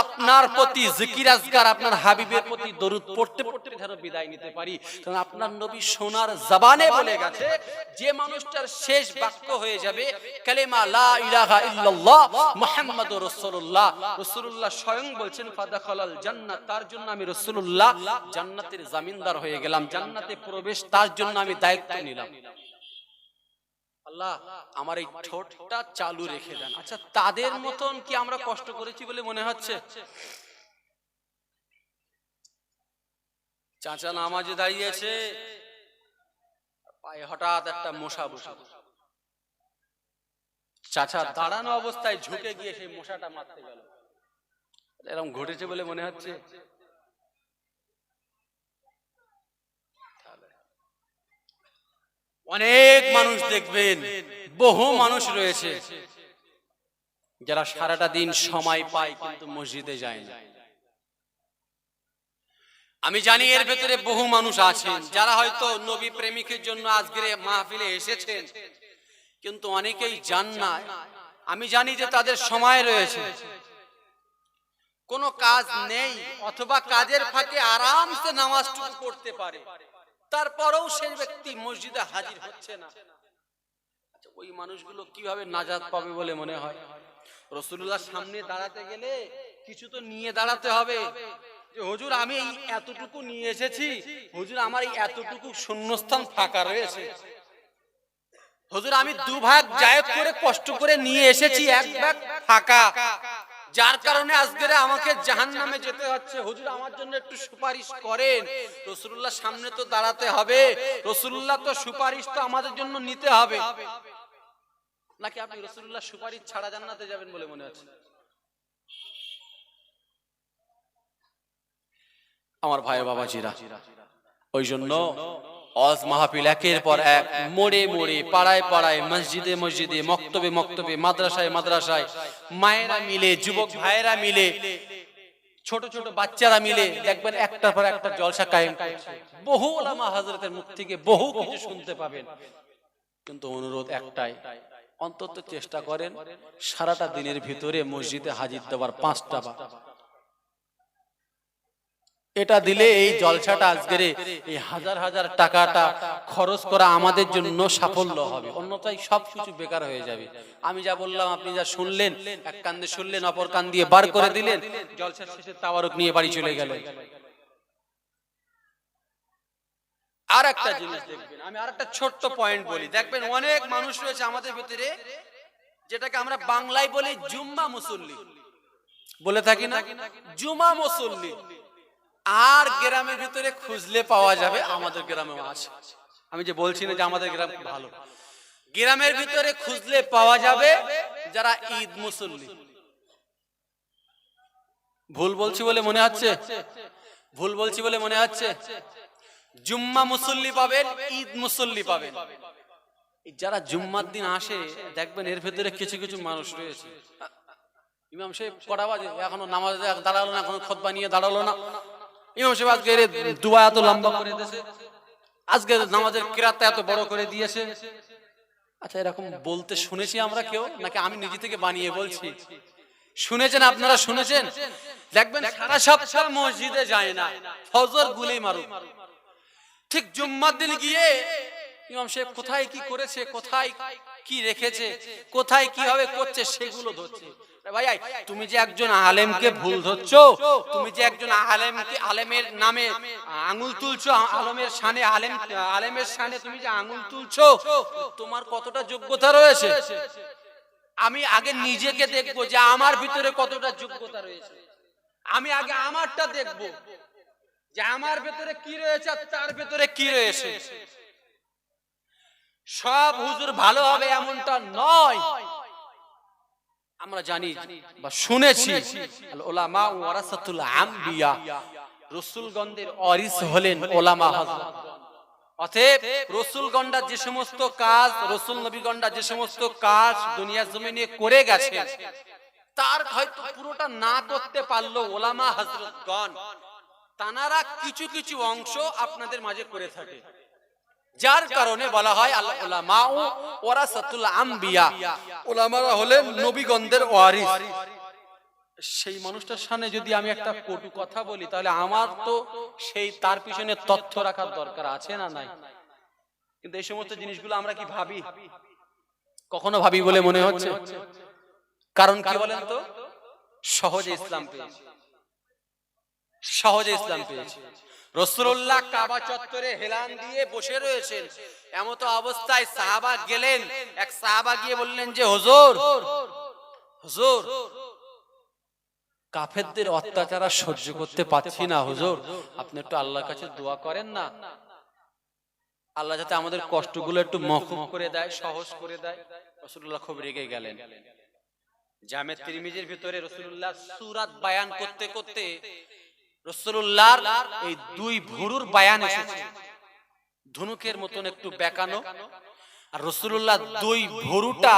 আপনার প্রতি জিকির আজকার, আপনার হাবিবের প্রতি দরুদ পড়তে পড়তে যেন বিদায় নিতে পারি। কারণ আপনার নবী সোনার জবানে বলে গেছে, যে মানুষটার শেষ বাক্য হয়ে যাবে কালেমা লা ইলাহা ইল্লাল্লাহ মুহাম্মাদুর রাসূলুল্লাহ, রাসূলুল্লাহ স্বয়ং বলছেন ফাদাখালাল জান্নাত, তার জন্য আমি রাসূলুল্লাহ জান্নাতের জামিনদার হয়ে গেলাম, জান্নাতে প্রবেশ তার জন্য আমি দায়িত্ব নিলাম। আল্লাহ আমার এই ঠোঁটটা চালু রেখে দেন। আচ্ছা, তাদের মতন কি আমরা কষ্ট করেছি বলে মনে হচ্ছে? চাচা নামাজে দাঁড়িয়েছে, পায়ে হঠাৎ একটা মশা বসে, চাচা দাঁড়ানো অবস্থায় ঝুঁকে গিয়ে সেই মশাটা মারতে গেল। এরকম ঘটেছে বলে মনে হচ্ছে? অনেক মানুষ দেখবেন, বহু মানুষ রয়েছে যারা সারাটা দিন সময় পায় কিন্তু মসজিদে যায় না। আমি জানি এর ভেতরে বহু মানুষ আছেন যারা হয়তো নবী প্রেমিকের জন্য আজকের মাহফিলে এসেছেন, কিন্তু অনেকেই জান না। আমি জানি যে তাদের সময় রয়েছে, কোনো কাজ নেই, অথবা কাজের ফাঁকে আরামসে নামাজটুকু পড়তে পারে, তারপরেও সেই ব্যক্তি মসজিদে হাজির হচ্ছে না। আচ্ছা, ওই মানুষগুলো কিভাবে নাজাত পাবে বলে মনে হয়? রাসূলুল্লাহর সামনে দাঁড়াতে গেলে কিছু তো নিয়ে দাঁড়াতে হবে, যে হুজুর আমি এই এতটুকু নিয়ে এসেছি, হুজুর আমার এই এতটুকু শূন্যস্থান ফাঁকা রয়েছে, হুজুর আমি দুভাগ জায়েত করে কষ্ট করে নিয়ে এসেছি, এক ভাগ ফাঁকা, যার কারণে আজকে আমাকে জাহান্নামে যেতে হচ্ছে, হুজুর আমার জন্য একটু সুপারিশ করেন। রাসূলুল্লাহর সামনে তো দাঁড়াতে হবে, রাসূলুল্লাহ তো সুপারিশ তো আমাদের জন্য নিতে হবে। নাকি আপনি রাসূলুল্লাহর সুপারিশ ছাড়া জান্নাতে যাবেন বলে মনে হচ্ছে? আমার ভাই বাবাজিরা, ওই জন্য ওয়াজ মাহফিল একের পর এক, মোড়ে মোড়ে, পাড়ায় পাড়ায়, মসজিদে মসজিদে, মক্তবে মক্তবে, মাদ্রাসায় মাদ্রাসায়, মায়েরা মিলে, যুবক ভাইয়েরা মিলে, ছোট ছোট বাচ্চারা মিলে দেখবেন একটার পর একটা জলসা কায়েম করছে। বহু উলামা হযরতের মুখ থেকে বহু কিছু শুনতে পাবেন, কিন্তু অনুরোধ একটাই, অন্তত চেষ্টা করেন সারাটা দিনের ভিতরে মসজিদে হাজির দেওয়ার 5টা বার। এটা দিলে এই জলসাটা আজকের এই হাজার হাজার টাকাটা খরচ করা আমাদের জন্য সাফল্য হবে, অন্যথায় সবকিছু বেকার হয়ে যাবে। আমি যা বললাম, আপনি যা শুনলেন, এক কান দিয়ে শুনলেন, অপর কান দিয়ে বার করে দিলেন, জলসার শেষে তাওয়ারুক নিয়ে বাড়ি চলে গেলেন। আর একটা জিনিস দেখবেন, আমি আর একটা ছোট্ট পয়েন্ট বলি, দেখবেন অনেক মানুষ রয়েছে আমাদের ভিতরে, যেটাকে আমরা বাংলায় বলি জুম্মা মুসল্লি, বলে থাকি না, জুমা মুসল্লি। আর গ্রামের ভিতরে খুঁজলে পাওয়া যাবে, আমাদের গ্রামেও আছে। আমি যে বলছি না যে আমাদের গ্রাম ভালো, গ্রামের ভিতরে খুঁজলে পাওয়া যাবে যারা ঈদ মুসল্লি। ভুল বলছি বলে মনে হচ্ছে? ভুল বলছি বলে মনে হচ্ছে? জুম্মা মুসল্লি পাবেন, ঈদ মুসল্লি পাবেন। যারা জুম্মার দিন আসে দেখবেন এর ভিতরে কিছু কিছু মানুষ রয়েছে, ইমাম সাহেব কটা বাজে এখনো নামাজে দাঁড়ালো না, এখনো খুতবা নিয়ে দাঁড়ালো না, ইমাম সাহেব আজকে দুয়া এত লম্বা করে দিয়েছে, আজকে নামাজের কিরাতটা এত বড় করে দিয়েছে। আচ্ছা, এরকম বলতে শুনেছি আমরা কেউ, নাকি আমি নিজে থেকে বানিয়ে বলছি? শুনেছেন আপনারা? শুনেছেন? দেখবেন সারা সপ্তাহ মসজিদে যায় না, ফজর গুলি মারুক, ঠিক জুম্মার দিন গিয়ে ইমাম সাহেব কোথায় কি করেছে, কোথায় কি রেখেছে, কোথায় কিভাবে করছে সেগুলো ধরছে। ভাই, তুমি যে একজন আলেমকে ভুল ধরছো, তুমি যে একজন আলেমকে, আলেমের নামে আঙ্গুল তুলছো, আলেমের শানে, আলেমের শানে তুমি যে আঙ্গুল তুলছো, তোমার কতটা যোগ্যতা রয়েছে? আমি আগে নিজেকে দেখবো যে আমার ভিতরে কতটা যোগ্যতা রয়েছে, আমি আগে আমারটা দেখবো যে আমার ভিতরে কি রয়েছে আর তার ভিতরে কি রয়েছে। সব হুজুর ভালো হবে এমনটা নয়। আমরা জানি বা শুনেছি উলামা ওয়ারাসাতুল আম্বিয়া, রাসূলগণদের ওয়ারিস হলেন উলামা হযরত। অতএব রাসূলগণরা যে সমস্ত কাজ, রাসূল নবীগণরা যে সমস্ত কাজ দুনিয়া জমিনে করে গেছেন, তার হয়তো পুরোটা না করতে পারলো উলামা হযরতগণ, তানারা কিছু কিছু অংশ আপনাদের মাঝে করে থাকে, যার কারণে বলা হয় আল উলামা ওয়ারাসাতুল আম্বিয়া, উলামারা হলেন নবীগণদের ওয়ারিস। সেই মানুষটার সামনে যদি আমি একটা কটু কথা বলি, তাহলে আমার তো সেই তার পিছনে তথ্য রাখার দরকার আছে না নাই? কিন্তু এই সমস্ত জিনিসগুলো আমরা কি ভাবি? কখনো ভাবি বলে মনে হচ্ছে? কারণ কি বলেন তো? সহজে ইসলাম পেয়েছি, সহজে ইসলাম পেয়েছি। রাসূলুল্লাহ কাবা চত্বরে হেলান দিয়ে বসে রয়েছেন, এমত অবস্থায় সাহাবা গেলেন। এক সাহাবা গিয়ে বললেন যে হুজুর, হুজুর, কাফেরদের অত্যাচার আর সহ্য করতে পারছি না হুজুর, আপনি একটু আল্লাহর কাছে দোয়া করেন না, আল্লাহ যাতে আমাদের কষ্টগুলো একটু মওকুফ করে দেয়, সহজ করে দেয়। রাসূলুল্লাহ খুব রেগে গেলেন। জামে তিরমিজির ভিতরে রাসূলুল্লাহ সূরাত বায়ান করতে করতে রাসূলুল্লাহর এই দুই ভুরুর বায়ান এসেছে, ধনুকের মতন একটু বেঁকানো। আর রাসূলুল্লাহ দুই ভুরুটা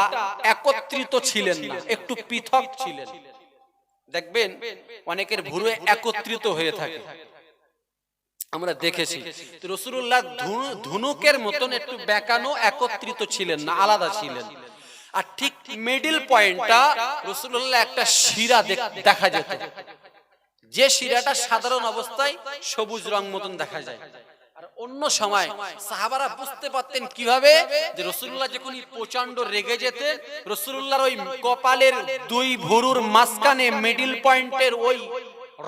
একত্রিত ছিলেন না, একটু পৃথক ছিলেন। দেখবেন অনেকের ভুরু একত্রিত হয়ে থাকে, আমরা দেখেছি। রাসূলুল্লাহ ধনুকের মতন একটু বেঁকানো, একত্রিত ছিলেন না, আলাদা ছিলেন। আর ঠিক মিডল পয়েন্টটা রাসূলুল্লাহ একটা শিরা দেখা যেত, যে শিরাটা সাধারণ অবস্থায় সবুজ রং মতন দেখা যায়। আর অন্য সময় সাহাবারা বুঝতে পারতেন কিভাবে যে রাসূলুল্লাহ যখনই প্রচন্ড রেগে যেতেন, রাসূলুল্লাহর ওই কপালের দুই ভুরুর মাঝখানে মিডল পয়েন্টের ওই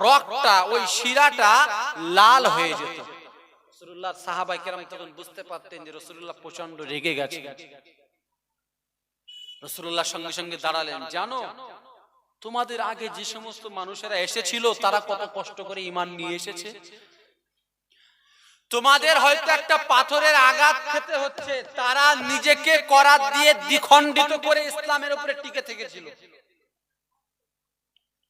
রগটা, ওই শিরাটা লাল হয়ে যেত। রাসূলুল্লাহ সাহাবায়ে কেরাম তখন বুঝতে পারতেন যে রাসূলুল্লাহ প্রচন্ড রেগে গেছেন। রাসূলুল্লাহ সঙ্গে সঙ্গে দাঁড়ালেন, জানো তোমাদের আগে যে সমস্ত মানুষেরা এসেছিল তারা কত কষ্ট করে ঈমান নিয়ে এসেছে। তোমাদের হয়তো একটা পাথরের আঘাত খেতে হচ্ছে, তারা নিজেকে করাত দিয়ে দ্বিখণ্ডিত করে ইসলামের উপরে টিকে থেকেছিল।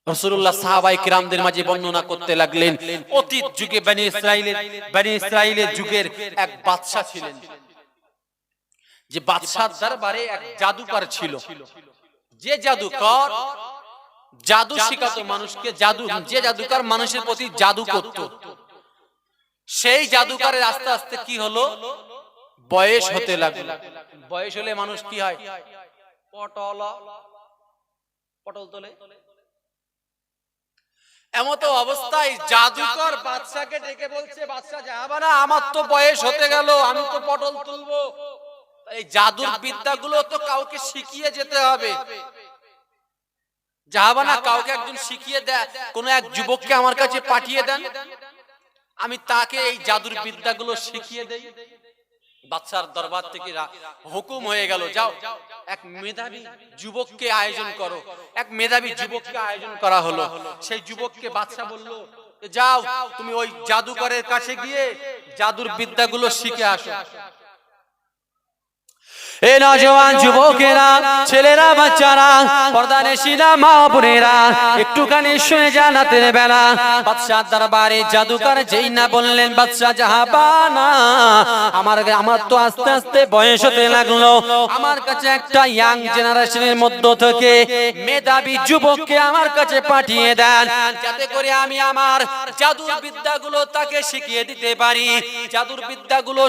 রাসূলুল্লাহ সাহাবায়ে কিরামদের মাঝে বর্ণনা করতে লাগলেন, অতীত যুগে বনি ইসরাইলের যুগের এক বাদশা ছিলেন, যে বাদশার দরবারে এক জাদুকর ছিল। যে জাদুকর জাদু শিখাতো মানুষকে, যে জাদুকর মানুষের প্রতি জাদু করত, সেই জাদুকরের আস্তে আস্তে কি হলো, বয়স হতে লাগলো। বয়স হলে মানুষ কি হয়, পটল তোলে। এমত অবস্থায় জাদুকর বাদশাকে ডেকে বলছে, বাদশা জাহাবানা, আমার তো বয়স হতে গেল, আমি তো পটল তুলবো। এই জাদুর বিদ্যাগুলো তো কাউকে শিখিয়ে যেতে হবে। জাহাবানা, কাউকে একজন শিখিয়ে দেয়, কোন এক যুবককে আমার কাছে পাঠিয়ে দেন, আমি তাকে এই জাদুর বিদ্যাগুলো শিখিয়ে দেই। বাদশার দরবার থেকে হুকুম হয়ে গেল, যাও এক মেধাবী যুবককে আয়োজন করো। এক মেধাবী যুবককে আয়োজন করা হলো। সেই যুবককে বাদশা বলল, যাও তুমি ওই জাদুকরের কাছে গিয়ে জাদুর বিদ্যাগুলো শিখে আসো। এ নওজওয়ান যুবকেরা, ছেলেরা, বাচ্চারা, পর্দানশীনা মা বোনেরা, একটুখানি শুনে যান। রাতের বেলা বাদশার দরবারে জাদুকর যেই না বললেন, বাদশা জাহাবানা, আমার তো আস্তে আস্তে বয়স হতে লাগলো, আমার কাছে একটা ইয়াং জেনারেশনের মধ্য থেকে মেধাবী যুবককে আমার কাছে পাঠিয়ে দেন, যাতে করে আমি আমার জাদুর বিদ্যাগুলো তাকে শিখিয়ে দিতে পারি, জাদুর বিদ্যাগুলো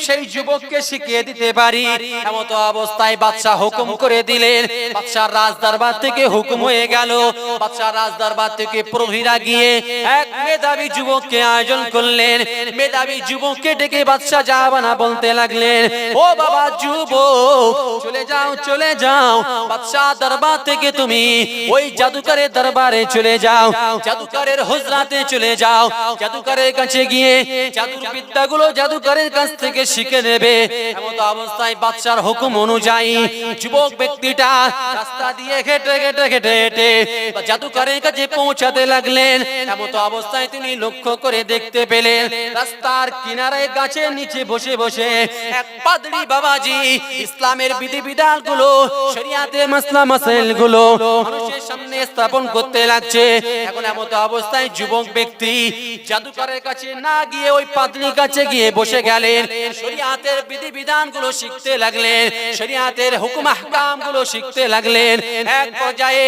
সেই যুবককে শিখিয়ে দিতে পারি। এমত অবস্থায় বাদশা হুকুম করে দিলেন। বাদশার রাজদরবার থেকে হুকুম হয়ে গেল, বাদশার রাজদরবার থেকে প্রহরীরা গিয়ে এক মেধাবী যুবককে আয়োজন করলেন। মেধাবী যুবককে ডেকে বাদশা জাহাবানা বলতে লাগলেন, ও বাবা যুবক, চলে যাও, চলে যাও, বাদশার দরবার থেকে তুমি ওই জাদুকরের দরবারে চলে যাও, জাদুকরের হুজরাতে চলে যাও, জাদুকরের কাছে গিয়ে জাদুর বিদ্যাগুলো জাদুকরের কাছ থেকে শিখে নেবে। এমত অবস্থায় বাদশার হুকুম অনুযায়ী যুবক ব্যক্তিটা রাস্তা দিয়ে হেঁটে হেঁটে হেঁটে হেঁটে জাদুকরের কাছে পৌঁছাতে লাগলেন। এমত অবস্থায় তিনি লক্ষ্য করে দেখতে পেলেন, রাস্তার কিনারায় গাছের নিচে বসে বসে এক পাদ্রী বাবাজি ইসলামের বিধিবিধান গুলো, শরিয়াতের মাসলা মাসাইল গুলো মানুষের সামনে স্থাপন করতে লাগছে। এখন এমত অবস্থায় যুবক ব্যক্তি জাদুকরের কাছে না গিয়ে ওই পাদ্রীর কাছে গিয়ে বসে গেলেন, শরিয়াতের বিধিবিধান গুলো শিখতে লাগলেন। লাগলেন, শরিয়াতের হুকুম আহকাম গুলো শিখতে লাগলেন। এক পর্যায়ে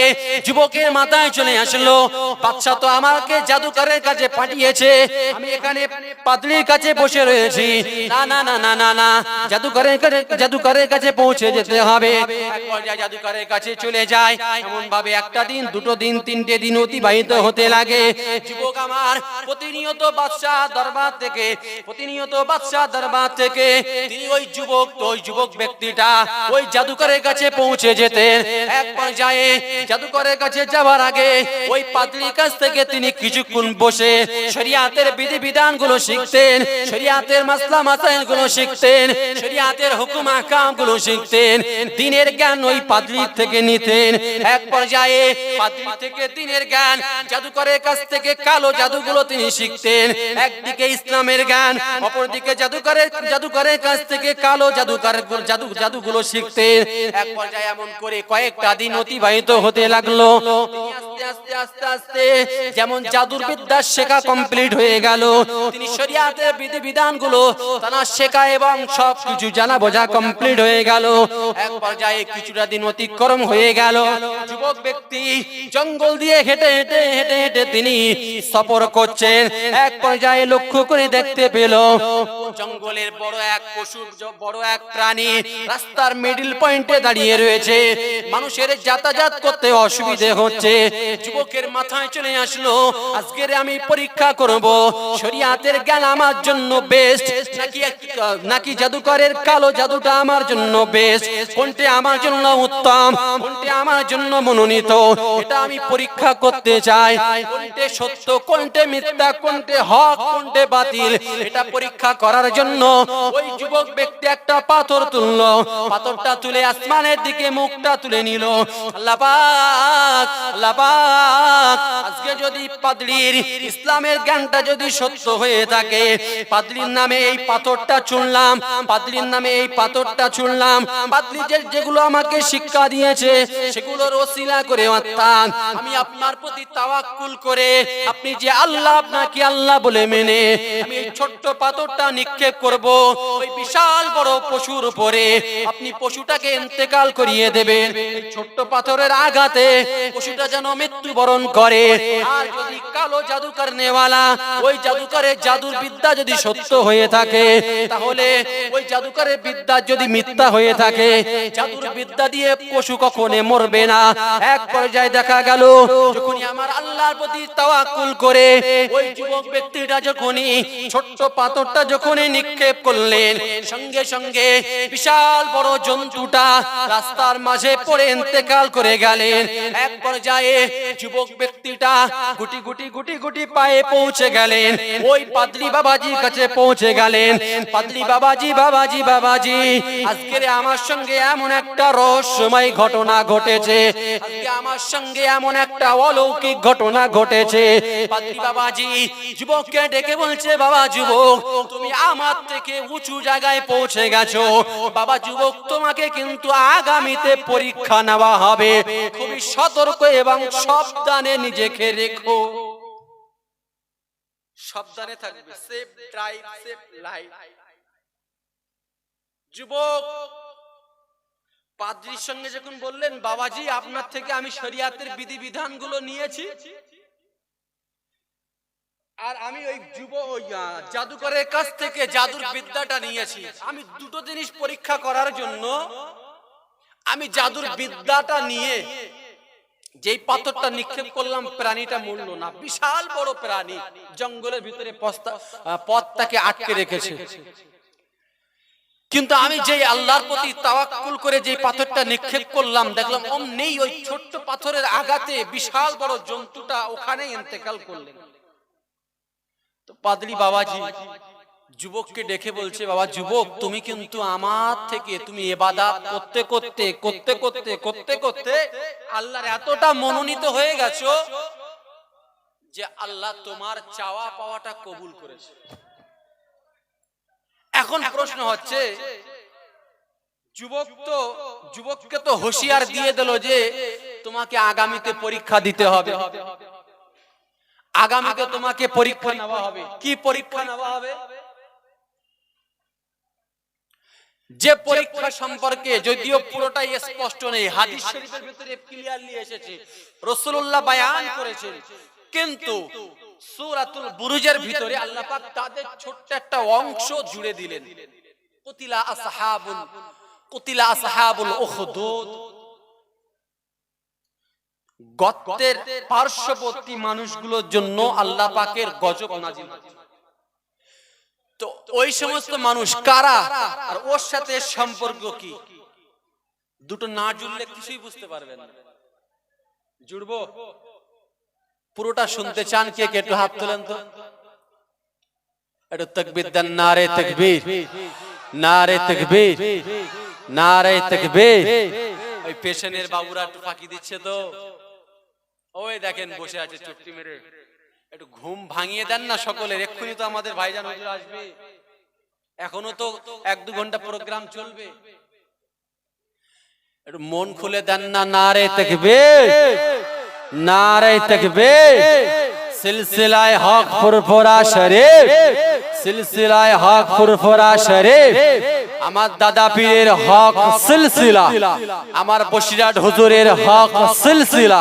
যুবকের মাথায় চলে আসলো, বাদশা তো আমাকে জাদুকরের কাছে পাঠিয়েছে, আমি এখানে পাদ্রীর কাছে বসে রয়েছি, না না না না না না, জাদুকরের কাছে পৌঁছে যেতে হবে। এক পর্যায়ে জাদুকরের কাছে চলে যায়। এমন ভাবে একটা দিন, দুটো দিন, তিনটে দিন অতিবাহিত হতে লাগে। যুবক আমার প্রতিনিয়ত বাদশাহ দরবার থেকে তিনি ওই যুবক ব্যক্তিটা ওই জাদুকরের কাছে পৌঁছে যেতেন। এক পর্যায়ে জাদুকরের কাছে যাওয়ার আগে ওই পাদ্রীর কাছ থেকে তিনি কিছুক্ষণ বসে শরিয়াতের বিধিবিধান গুলো শিখতেন, শরিয়াতের মাসলা মাসাইল গুলো শিখতেন, শরিয়াতের হুকুম আহকাম গুলো শিখতেন, দ্বীনের জ্ঞান ওই পাদ্রীর থেকে নিতেন। এক পর্যায়ে পাদ্রী থেকে দ্বীনের জ্ঞান, জাদুকরের কাছ থেকে কালো জাদুগুলো তিনি শিখতেন। একদিকে ইসলামের জ্ঞান, অপরদিকে জাদুকরের কাছ থেকে কালো জাদুগুলো শিখতেন। এক পর্যায়ে এমন করে কয়েকটা দিন অতিবাহিত হতে লাগলো। আস্তে আস্তে আস্তে যেমন জাদুর বিদ্যা শেখা কমপ্লিট হয়ে গেল, তিনি শরিয়াতের বিধিবিধান গুলো তারা শেখা এবং সব কিছু জানা বোঝা কমপ্লিট হয়ে গেল। এক পর্যায়ে কিছুটা দিন অতিক্রম হয়ে গেল। যুবক ব্যক্তি জঙ্গল দিয়ে হেঁটে হেঁটে হেঁটে হেঁটে তিনি সফর করছেন। এক পর্যায়ে লক্ষ্য করে দেখতে পেল জঙ্গলের বড় এক প্রাণী রাস্তার মিডল পয়েন্টে দাঁড়িয়ে রয়েছে, মানুষের যাতায়াত করতে অসুবিধে হচ্ছে। যুবকের মাথায় চলে আসলো, আজকের আমি পরীক্ষা করব শরিয়াতের জ্ঞান আমার জন্য বেস্ট নাকি জাদুকরের কালো জাদুটা আমার জন্য বেস্ট, কোনটি আমার জন্য উত্তম, কোনটি আমার জন্য মনোনীত, এটা আমি পরীক্ষা করতে চাই। কোনটি সত্য, কোনটি মিথ্যা, কোনটি হক, কোনটি বাতিল, এটা পরীক্ষা করার জন্য ওই যুবক ব্যক্তি একটা পাথর তুললো। পাথরটা তুলে আসমানের দিকে মুখটা তুলে নিল। আল্লাহ পাক, আল্লাহ পাক, আজকে যদি পাদ্রীর ইসলামের জ্ঞানটা যদি সত্য হয়ে থাকে, পাদ্রীর নামে এই পাথরটা চুনলাম, পাদ্রীর নামে এই পাথরটা চুনলাম, পাদ্রী যেগুলো আমাকে শিক্ষা দিয়েছে সেগুলোর ওসিলা করে অর্থাৎ আমি আপনার প্রতি তাওয়াক্কুল করে, আপনি যে আল্লাহ, আপনাকে আল্লাহ বলে মেনে আমি এই ছোট্ট পাথরটা নিক্ষেপ করব ওই বিশাল বড় পশুর উপরে, আপনি পশুটাকে ইন্তেকাল করিয়ে দেবেন। এই ছোট্ট পাথরের আঘাতে পশুটা যেন মৃত্যুবরণ করে। আর যদি কালো জাদুকর নেওয়ালা ওই জাদুকরের জাদুর বিদ্যা যদি সত্য হয়ে থাকে, তাহলে ওই জাদুকরের বিদ্যা যদি মিথ্যা হয়ে থাকে, জাদুর বিদ্যা দিয়ে পশু কখনো মরবে না। এক পর্যায়ে দেখা গেল যখনই আমার আল্লাহর প্রতি তাওয়াক্কুল করে ওই যুবক ব্যক্তিটা যখনই ছোট্ট পাথরটা যখনই নিক্ষেপ করলেন, সঙ্গে সঙ্গে বিশাল বড় জন্তুটা রাস্তার মাঝে পড়ে ইন্তেকাল করে গেলেন। এক পর্যায়ে যুবক ব্যক্তিটা গুটি গুটি গুটি গুটি পায়ে পৌঁছে গেলেন, ওই পাদ্রী বাবাজির কাছে পৌঁছে গেলেন। পাদ্রী বাবাজি, বাবাজি, বাবাজি, আজকের আমার সঙ্গে এমন একটা রহস্যময় ঘটনা ঘটেছে, আজকে আমার সঙ্গে এমন একটা অলৌকিক ঘটনা ঘটেছে। পাদ্রী বাবাজি যুবককে ডেকে বলছে, বাবা যুবক, তুমি আমার থেকে উঁচু জায়গায় পৌঁছে গেছো, বাবা যুবক, তোমাকে কিন্তু আগামীতে পরীক্ষা নেওয়া হবে, খুবই সতর্ক এবং সাবধানে নিজেকে রেখো, সাবধানে থাকবে, সেফ ড্রাইভ, সেফ লাইফ। যুবক পাদ্রীর সঙ্গে যখন বললেন, বাবাজি, আপনার থেকে আমি শরিয়াতের বিধিবিধান গুলো নিয়েছি, আর আমি ওই জাদুকরের কাছ থেকে জাদুর বিদ্যাটা নিয়েছি, আমি দুটো জিনিস পরীক্ষা করার জন্য আমি জাদুর বিদ্যাটা নিয়ে যেই পাথরটা নিক্ষেপ করলাম, প্রাণীটা মরল না, বিশাল বড় প্রাণী জঙ্গলের ভিতরে পথটাকে আটকে রেখেছে। কিন্তু আমি যেই আল্লাহর প্রতি তাওয়াক্কুল করে যে পাথরটা নিক্ষেপ করলাম, দেখলাম অমনি ওই ছোট্ট পাথরের আঘাতে বিশাল বড় জন্তুটা ওখানে ইন্তেকাল করলেন। তো পাদ্রী বাবাজি যুবককে ডেকে বলছে, বাবা যুবক, তুমি কিন্তু আমার থেকে তুমি ইবাদত করতে করতে করতে করতে করতে করতে আল্লাহর এতটা মনোনীত হয়ে গেছো যে আল্লাহ তোমার চাওয়া পাওয়াটা কবুল করেছে। এখন প্রশ্ন হচ্ছে, যুবককে তো হুঁশিয়ার দিয়ে দিল যে তোমাকে আগামীতে পরীক্ষা দিতে হবে, আগামীতে তোমাকে পরীক্ষা নেওয়া হবে। কি পরীক্ষা নেওয়া হবে? যে পরীক্ষা সম্পর্কে যদিও পুরোটাই স্পষ্ট নেই, হাদিস শরীফের ভিতরে ক্লিয়ারলি এসেছে, রাসূলুল্লাহ বয়ান করেছেন, কিন্তু সূরাতুল বুরুজের ভিতরে আল্লাহ পাক তাদের ছোট্ট একটা অংশ জুড়ে দিলেন। কুতিলা আসহাবুল উখদুদ, গর্তের পার্শ্ববর্তী মানুষগুলোর জন্য আল্লাহ পাকের গজব নাজিল হয়েছে। তো ওই সমস্ত মানুষ কারা আর ওর সাথে সম্পর্ক কি, দুটো না জুড়লে কিছুই বুঝতে পারবেন না। জুড়বো? পুরোটা শুনতে চান কে কে? একটু হাত তোলেন তো। একটু তাকবীর দেন, নারে তাকবীর, নারে তাকবীর, নারে তাকবীর। ওই পেছনের বাবুরা একটু ফাঁকি দিচ্ছে তো, ওই দেখেন বসে আছে চুপটি মেরে। একটু ঘুম ভাঙিয়ে দেন না সকলের, এক্ষুনি তো আমাদের ভাইজান হুজুর আসবে, এখনো তো 1-2 ঘন্টা প্রোগ্রাম চলবে। একটু মন খুলে দেন না। নারে তাকবীর, নারে তাকবীর। সিলসিলায়ে হক ফুরফুরা শরীফ, সিলসিলায়ে হক ফুরফুরা শরীফ, আমার দাদা পীরের হক সিলসিলা, আমার বসিরহাট হুজুরের হক সিলসিলা।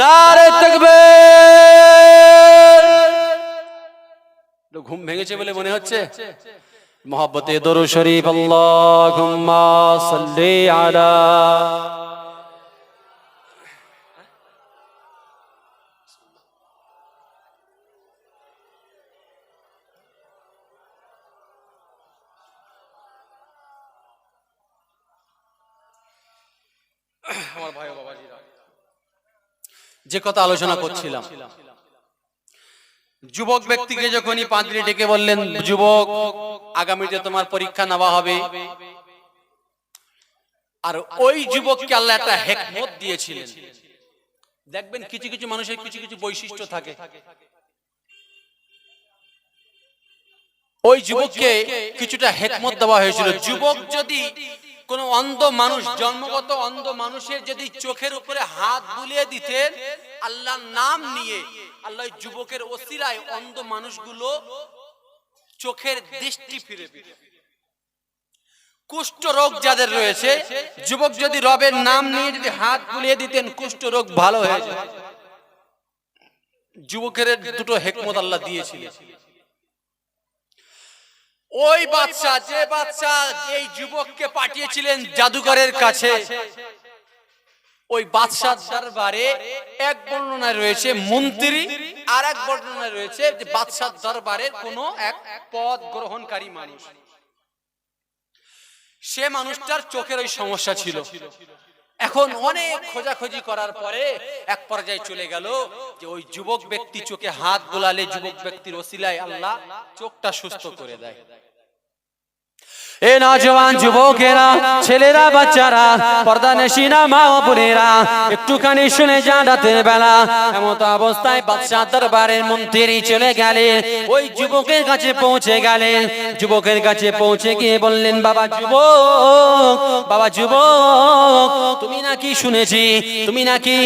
নারে তাকবীর। ঘুম ভেঙেছে বলে মনে হচ্ছে। মোহাব্বতে দরুদ শরীফ, আল্লাহুম্মা সাল্লি আলা। আমার ভাই ও বাবাজিরা, যে কথা আলোচনা করছিলাম, যুবক ব্যক্তিকে যখনই পাদ্রী ডেকে বললেন, যুবক আগামীতে তোমার পরীক্ষা নেওয়া হবে, আর ওই যুবককে আল্লাহ একটা হিকমত দিয়েছিলেন। দেখবেন কিছু কিছু মানুষের কিছু কিছু বৈশিষ্ট্য থাকে। ওই যুবককে কিছুটা হিকমত দেওয়া হয়েছিল। যুবক যদি কোন অন্ধ মানুষ, জন্মগত অন্ধ মানুষের যদি চোখের উপরে হাত বুলিয়ে দিতেন আল্লাহর নাম নিয়ে, আল্লাহ যুবকের ওসিলায় অন্ধ মানুষগুলো চোখের দৃষ্টি ফিরে পেত। কুষ্ঠ রোগ যাদের রয়েছে, যুবক যদি রবের নাম নিয়ে যদি হাত বুলিয়ে দিতেন কুষ্ঠ রোগ ভালো হয়ে যেত। যুবকের দুটো হিকমত আল্লাহ দিয়েছিলেন। ওই বাদশা, যে বাদশা এই যুবককে পাঠিয়েছিলেন জাদুকরের কাছে, ওই বাদশার দরবারে এক বর্ণনায় রয়েছে মন্ত্রী, আর এক বর্ণনায় রয়েছে যে বাদশার দরবারে কোনো এক পদ গ্রহণকারী মানুষ। সে মানুষটার চোখের ওই সমস্যা ছিল। এখন অনেক খোঁজাখুঁজি করার পরে এক পর্যায়ে চলে গেল যে ওই যুবক ব্যক্তি চোখে হাত বোলালে যুবক ব্যক্তির ওসিলায় আল্লাহ চোখটা সুস্থ করে দেয়। এ নওজওয়ান যুবকেরা, ছেলেরা, বাচ্চারা, পর্দানশীনা মা ও বোনেরা, একটুখানি শুনে যান। রাতের বেলা এমত অবস্থায় বাদশাহ দরবারের মন্ত্রী চলে গেলেন, ওই যুবকের কাছে পৌঁছে গেলেন। যুবকের কাছে পৌঁছে গিয়ে বললেন, বাবা যুবক, বাবা যুবক, তুমি নাকি শুনেছি তুমি নাকি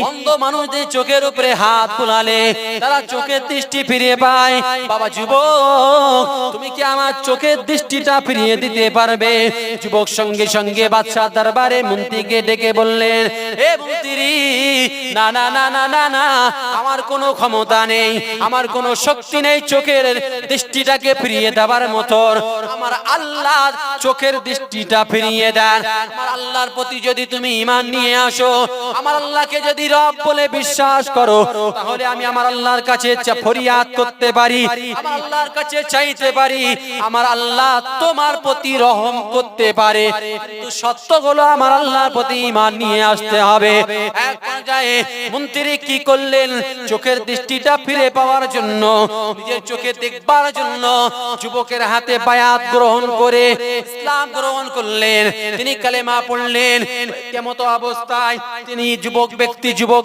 অন্ধ মানুষদের চোখের উপরে হাত বুলালে তারা চোখের দৃষ্টি ফিরে পায়। বাবা যুবক, তুমি কি আমার চোখের দৃষ্টিটা ফিরিয়ে দিতে পারবে? যুবক সঙ্গে সঙ্গে বাদশাহ দরবারে মন্ত্রীকে ডেকে বললেন, এ মন্ত্রী, না না না না না না, আমার কোনো ক্ষমতা নেই, আমার কোনো শক্তি নেই চোখের দৃষ্টিটাকে ফিরিয়ে দেওয়ার মতো। আমার আল্লাহ চোখের দৃষ্টিটা ফিরিয়ে দেন। আমার আল্লাহর প্রতি যদি তুমি ঈমান নিয়ে আসো, আমার আল্লাহকে যদি রব বলে বিশ্বাস করো, তাহলে আমি আমার আল্লাহর কাছে ফরিয়াদ করতে পারি, আমার আল্লাহর কাছে চাইতে পারি, আমার আল্লাহ তোমার প্রতি রহম করতে পারে। কিন্তু সত্য হলো আমার আল্লাহর প্রতি ঈমান নিয়ে আসতে হবে। এক পর্যায়ে মন্ত্রী কি করলেন, চোখের দৃষ্টিটা ফিরে পাওয়ার জন্য, নিজের চোখে দেখবার জন্য যুবকের হাতে বায়াত গ্রহণ করে ইসলাম গ্রহণ করলেন। তিনি কালেমা পড়লেন। কেমত অবস্থায় তিনি যুবক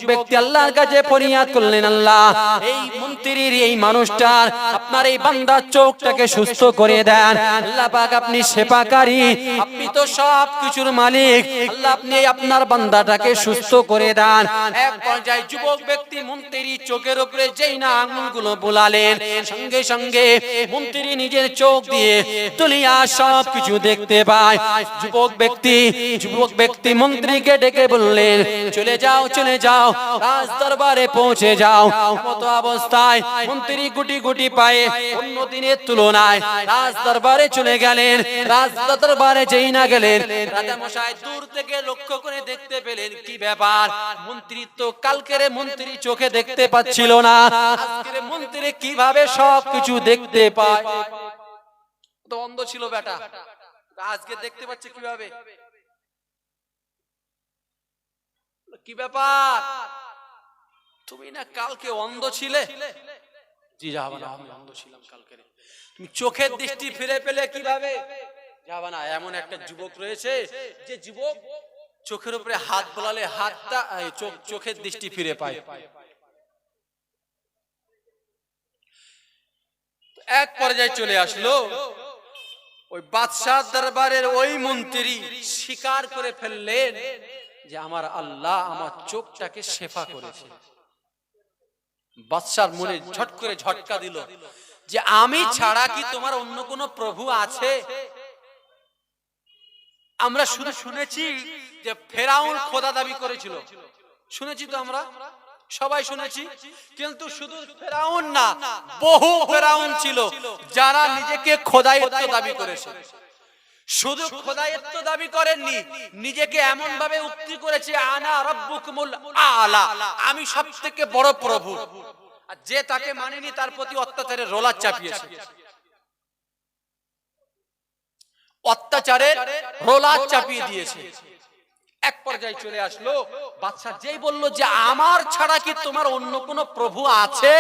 ব্যক্তি আল্লাহর কাছে ফরিয়াদ করলেন, আল্লাহ, এই মন্ত্রীর এই মানুষটার, আপনার এই বান্দার চোখটাকে সুস্থ করে দেন। আল্লাহ পাক আপনি সেবাকারী, আপনি তো সব কিছুর মালিক, আল্লাহ আপনি আপনার বান্দাটাকে সুস্থ করে দেন। এক পর্যায়ে যুবক ব্যক্তি মন্ত্রী চোখের উপরে যেই না আঙুলগুলো বোলালেন, সঙ্গে সঙ্গে মন্ত্রী নিজের চোখ দিয়ে দুনিয়া সব কিছু দেখতে পায়। যুবক ব্যক্তি মন্ত্রীকে ডেকে বললেন, চলে যাও রাজ দরবারে পৌঁছে যাও। মতো অবস্থায় মন্ত্রী গুটি গুটি পায়ে অন্য দিনের তুলনায় রাজ দরবারে চলে গেলেন। রাজ দরবারে যেই না গেলেন, রাজা মশাই দূর থেকে লক্ষ্য করে দেখতে পেলেন কি ব্যাপার, মন্ত্রী তো কালকের মন্ত্রী চোখে দেখতে পাচ্ছিল না, আজকের মন্ত্রী কিভাবে সব কিছু দেখতে পায়? তো অন্ধ ছিল বেটা, আজকে দেখতে পাচ্ছে কিভাবে? কি ব্যাপার, তুমি না কালকে অন্ধ ছিলে? জি জাহাবানা, আমি অন্ধ ছিলাম কালকে। তুমি চোখের দৃষ্টি ফিরে পেলে কিভাবে? জাহাবানা, এমন একটা যুবক রয়েছে যে যুবক চোখের উপরে হাত বোলালে হাতটা চোখের দৃষ্টি ফিরে পায়। এক পর্যায়ে চলে আসলো, ওই বাদশাহ দরবারের ওই মন্ত্রী স্বীকার করে ফেললেন যে আমার আল্লাহ আমার চোখটাকে শেফা করেছে। বাদশার মনে ঝট করে ঝটকা দিল যে আমি ছাড়া কি তোমার অন্য কোন প্রভু আছে? আমরা শুধু শুনেছি যে ফেরাউন খোদা দাবি করেছিল, শুনেছি তো আমরা সবাই শুনেছি, কিন্তু শুধু ফেরাউন না, বহু ফেরাউন ছিল যারা নিজেকে খোদায়িত্ব দাবি করেছে। শুধু খোদায়িত্ব দাবি করেননি, নিজেকে এমন ভাবে উক্তি করেছে আনা রাব্বুকুমুল আলা, আমি সবথেকে বড় প্রভু। আর যে তাকে মানেনি তার প্রতি অত্যাচারের রোলার চাপিয়েছে, অত্যাচারের রোলার চাপিয়ে দিয়েছে। এক পর্যায়ে চলে আসলো, বাদশা যেই বলল যে আমার ছাড়া কি তোমার অন্য কোন প্রভু আছে?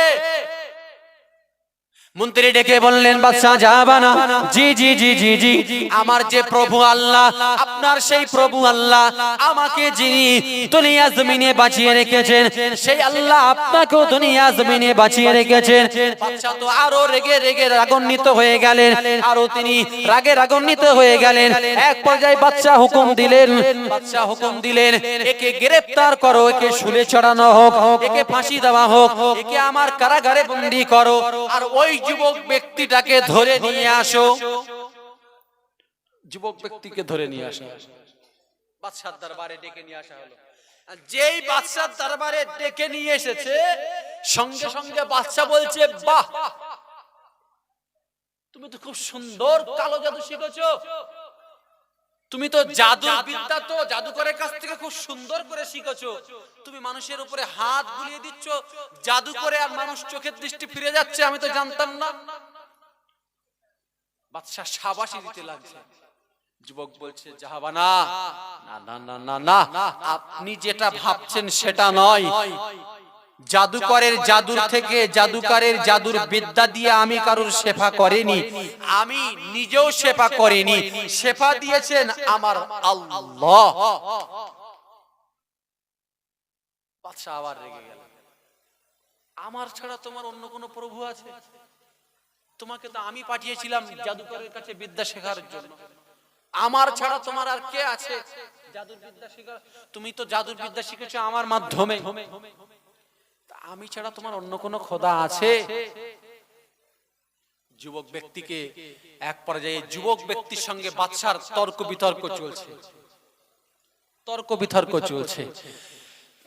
মন্ত্রী ডেকে বললেন, বাদশা জাহাবানা, জি জি জি জি জি, আমার যে প্রভু আল্লাহ, আপনার সেই প্রভু আল্লাহ আমাকে যিনি দুনিয়া জমিনে বাঁচিয়ে রেখেছেন, সেই আল্লাহ আপনাকেও দুনিয়া জমিনে বাঁচিয়ে রেখেছেন। বাদশা তো আরো রেগে রাগান্বিত হয়ে গেলেন, আরো তিনি রাগে রাগান্বিত হয়ে গেলেন। এক পর্যায়ে বাদশা হুকুম দিলেন, একে গ্রেফতার করো, একে শুলে চড়ানো হোক, একে ফাঁসি দেওয়া হোক, একে আমার কারাগারে বন্দী করো, আর ওই যুবক ব্যক্তিটাকে ধরে নিয়ে আসো। যুবক ব্যক্তিকে ধরে নিয়ে আসা, বাদশার দরবারে ডেকে নিয়ে আসা হলো। যেই বাদশার দরবারে ডেকে নিয়ে এসেছে, সঙ্গে সঙ্গে বাদশা বলছে, বাহ, তুমি তো খুব সুন্দর কালো জাদু শিখেছো, তুমি তো জাদুর বিদ্যা তো জাদুকরের কাছ থেকে খুব সুন্দর করে শিখেছো, তুমি মানুষের উপরে হাত বুলিয়ে দিচ্ছ জাদু করে, আর মানুষ চোখের দৃষ্টি ফিরে যাচ্ছে, আমি তো জানতাম না। বাদশা শাবাশি দিতে লাগছে। যুবক বলছে, জাহাবানা, না না না না না, আপনি যেটা ভাবছেন সেটা নয়। জাদুকরের জাদুর থেকে, জাদুকরের জাদুর বিদ্যা দিয়ে আমি কারোর শেফা করিনি, আমি নিজেও শেফা করিনি, শেফা দিয়েছেন আমার আল্লাহ। বাদশা আবার রেগে গেল, আমার ছাড়া তোমার অন্য কোন প্রভু আছে? তোমাকে তো আমি পাঠিয়েছিলাম জাদুকরের কাছে বিদ্যা শেখার জন্য, আমার ছাড়া তোমার আর কে আছে জাদুর বিদ্যা শেখার? তুমি তো জাদুর বিদ্যা শিখেছো আমার মাধ্যমে, আমি ছাড়া তোমার অন্য কোন খোদা আছে? যুবক ব্যক্তিকে এক পর্যায়ে যুবক ব্যক্তির সঙ্গে বাদশার তর্ক বিতর্ক চলছে।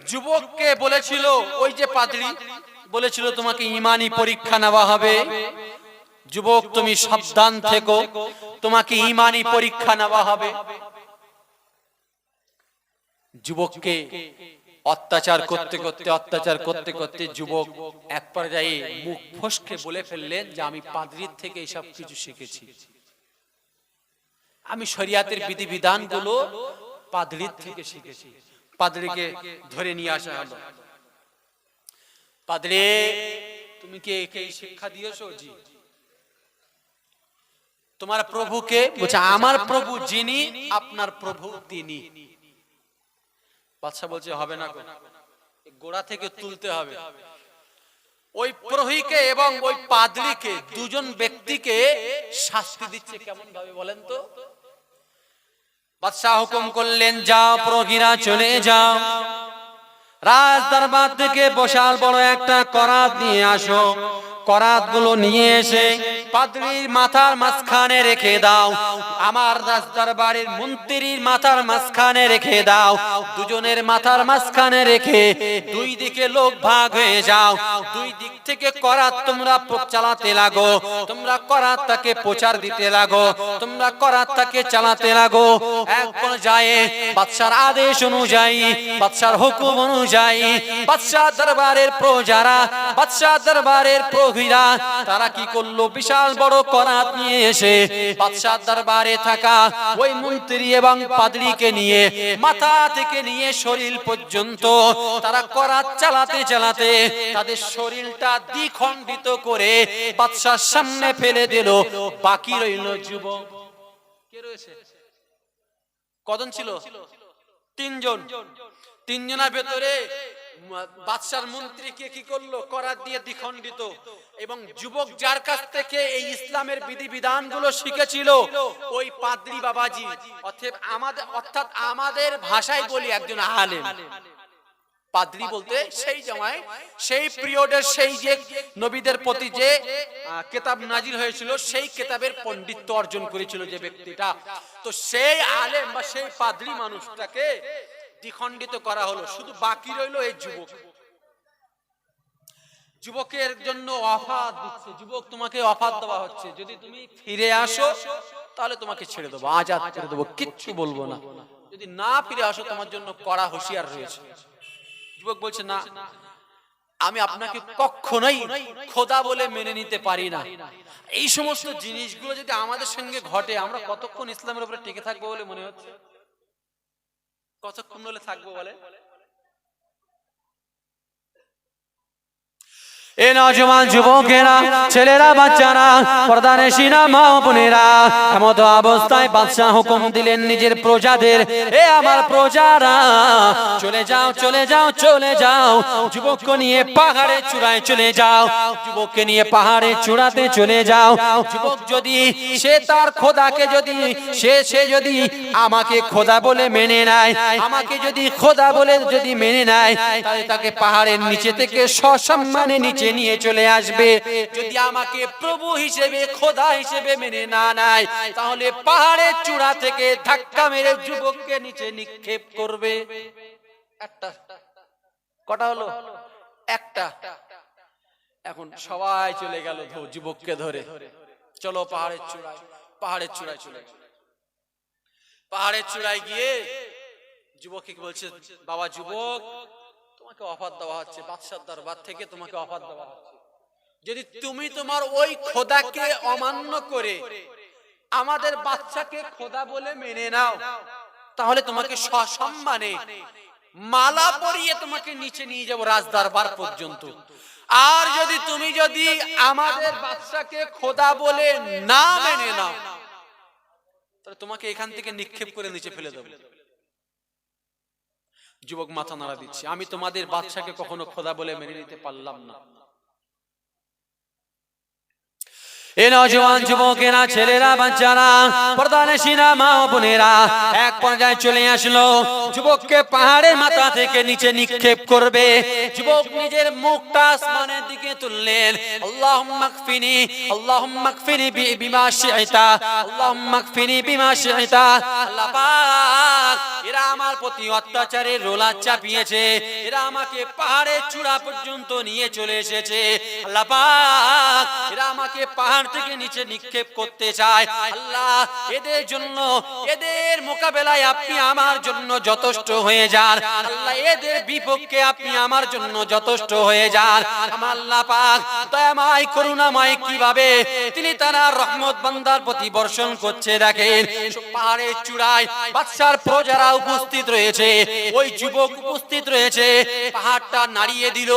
যুবককে বলেছিল, ওই যে পাদ্রী বলেছিল তোমাকে ঈমানি পরীক্ষা নেওয়া হবে, যুবক তুমি সাবধান থেকো, তোমাকে ঈমানি পরীক্ষা নেওয়া হবে। যুবককে অত্যাচার করতে করতে যুবক এক পর্যায়ে মুখ ফসকে বলে ফেললেন যে আমি পাদ্রীর থেকে এসব কিছু শিখেছি, আমি শরিয়াতের বিধিবিধানগুলো পাদ্রীর থেকে শিখেছি। পাদ্রীকে ধরে নিয়ে আসা হলো। পাদ্রী, তুমি কি একে শিক্ষা দিয়েছো? জি। তোমার প্রভুকে? বলছে আমার প্রভু যিনি, আপনার প্রভু তিনি। বাদশা বলছে হবে না, গোড়া থেকে তুলতে হবে। ওই প্রহরীকে এবং ওই পাদ্রীকে, দুজন ব্যক্তিকে শাস্তি দিচ্ছে কেমন ভাবে বলেন তো? বাদশা হুকুম করলেন, যাও প্রহরীরা চলে যাও, রাজ দরবার থেকে বসার বড় একটা করাত নিয়ে আসো। করাতগুলো নিয়ে এসে পাদ্রীর মাথার মাঝখানে রেখে দাও, আমার রাজ দরবারের মন্ত্রীর মাথার মাঝখানে রেখে দাও। দুজনের মাথার মাঝখানে রেখে দুই দিকে লোক ভাগ হয়ে যাও। দুই দিক থেকে করাত তোমরা চালাতে লাগো, তোমরা করাতটাকে প্রচার দিতে লাগো, তোমরা করাতটাকে চালাতে লাগো। এক পর্যায়ে বাদশার আদেশ অনুযায়ী, বাদশার হুকুম অনুযায়ী বাদশাহ দরবারের প্রজারা, বাদশাহ দরবারের প্রভুরা তারা কি করলো, বিশাল বড় করাত নিয়ে এসে বাদশাহ দরবারে থাকা ওই মন্ত্রী এবং পাদ্রীকে নিয়ে মাথা থেকে নিয়ে শরীর পর্যন্ত তারা করাত চালাতে চালাতে তাদের শরীরটা দ্বিখণ্ডিত করে বাদশার সামনে ফেলে দিল। বাকি রইল যুবক। কে রয়েছে? কজন ছিল? তিনজন। তিনজনের ভেতরে বাদশার মন্ত্রীকে কি করলো, করাত দিয়ে দ্বিখণ্ডিত। এবং যুবক যার কাছ থেকে এই ইসলামের বিধিবিধানগুলো শিখেছিল ওই পাদ্রী বাবাজি, অর্থাৎ আমাদের ভাষায় বলি একজন আলেম। পাদ্রী বলতে সেই সময় সেই পিরিয়ডের সেই যে নবীদের প্রতি যে কিতাব নাজিল হয়েছিল সেই কিতাবের পণ্ডিত্য অর্জন করেছিল যে ব্যক্তিটা, তো সেই আলেম বা সেই পাদ্রী মানুষটাকে দ্বিখণ্ডিত করা হলো। শুধু বাকি রইল এই যুবক। যুবকের জন্য অফার দিচ্ছে, যুবক তোমাকে অফার দেওয়া হচ্ছে, যদি তুমি ফিরে আসো তাহলে তোমাকে ছেড়ে দেবো, আজাদ করে দেবো, কিচ্ছু বলবো না। যদি না ফিরে আসো তোমার জন্য কড়া হুঁশিয়ার রয়েছে। যুবক বলছে না, আমি আপনাকে কখনোই খোদা বলে মেনে নিতে পারি না। এই সমস্ত জিনিসগুলো যদি আমাদের সঙ্গে ঘটে, আমরা কতক্ষণ ইসলামের উপরে টিকে থাকবো বলে মনে হচ্ছে? কতক্ষণ হলে থাকবো বলে? এ নওজওয়ান যুবকেরা, ছেলেরা, বাচ্চারা, পর্দানশীনা মা ও বোনেরা, এমত অবস্থায় বাদশাহ হুকুম দিলেন নিজের প্রজাদের, এ আমার প্রজারা চলে যাও, চলে যাও, চলে যাও। যুবককে নিয়ে পাহাড়ের চূড়ায় চলে যাও, যুবককে নিয়ে পাহাড়ের চূড়াতে চলে যাও। যুবক যদি সে তার খোদাকে যদি সে যদি আমাকে খোদা বলে মেনে নেয়, আমাকে যদি খোদা বলে যদি মেনে নেয়, তাহলে তাকে পাহাড়ের নিচে থেকে সসম্মানে নিচে নিয়ে চলে আসবে। যদি আমাকে প্রভু হিসেবে খোদা হিসেবে মেনে না নেয়, তাহলে পাহাড়ের চূড়া থেকে ধাক্কা মেরে যুবককে নিচে নিক্ষেপ করবে। একটা কটা হলো? একটা। এখন সবাই চলে গেল যুবককে ধরে, চলো পাহাড়ের চূড়ায়। পাহাড়ের চূড়ায় চলে গেল। পাহাড়ের চূড়ায় গিয়ে যুবককে বলছে, বাবা যুবক, তোমাকে অফার দেওয়া হচ্ছে, বাদশার দরবার থেকে তোমাকে অফার দেওয়া হচ্ছে, যদি তুমি তোমার ওই খোদাকে অমান্য করে আমাদের বাচ্চাকে খোদা বলে মেনে নাও, তাহলে তোমাকে সসম্মানে মালা পরিয়ে তোমাকে নিচে নিয়ে যাবো রাজ দরবার পর্যন্ত। আর তুমি যদি আমাদের বাচ্চাকে খোদা বলে না মেনে নাও, তাহলে তোমাকে এখান থেকে নিক্ষেপ করে নিচে ফেলে দেবো। যুবক মাথা নাড়া দিচ্ছে, আমি তোমাদের বাদশাকে কখনো খোদা বলে মেনে নিতে পারলাম না। এ নওজওয়ান যুবকেরা, ছেলেরা, বাচ্চারা, পর্দানশীনা মা ও বোনেরা এক পর্যায়ে চলে আসলো। যুবককে পাহাড়ের মাথা থেকে নিচে নিক্ষেপ করবে। যুবক নিজের মুখটা আসমানের দিকে তুললেন, আল্লাহুম্মা কফিনি, আল্লাহুম্মা কফিনি বিমা শি'তা, আল্লাহুম্মা কফিনি বিমা শি'তা। আল্লাহ পাক, এরা আমার প্রতি অত্যাচারের রোলা চাপিয়েছে, এরা আমাকে পাহাড়ের চূড়া পর্যন্ত নিয়ে চলে এসেছে। আল্লাহ পাক, এরা আমাকে পাহাড় থেকে নিচে নিক্ষেপ করতে চায়। আল্লাহ, এদের জন্য, এদের মোকাবেলায় আপনি আমার জন্য যথেষ্ট হয়ে যান। আল্লাহ, এদের বিপক্ষে আপনি আমার জন্য যথেষ্ট হয়ে যান। আমার আল্লাহ পাক দয়াময় করুণাময় কিভাবে তিনি তার রহমত বান্দার প্রতি বর্ষণ করছে দেখেন। পাহাড়ের চূড়ায় বাদশার প্রজারা উপস্থিত রয়েছে, ওই যুবক উপস্থিত রয়েছে। পাহাড়টা নাড়িয়ে দিল।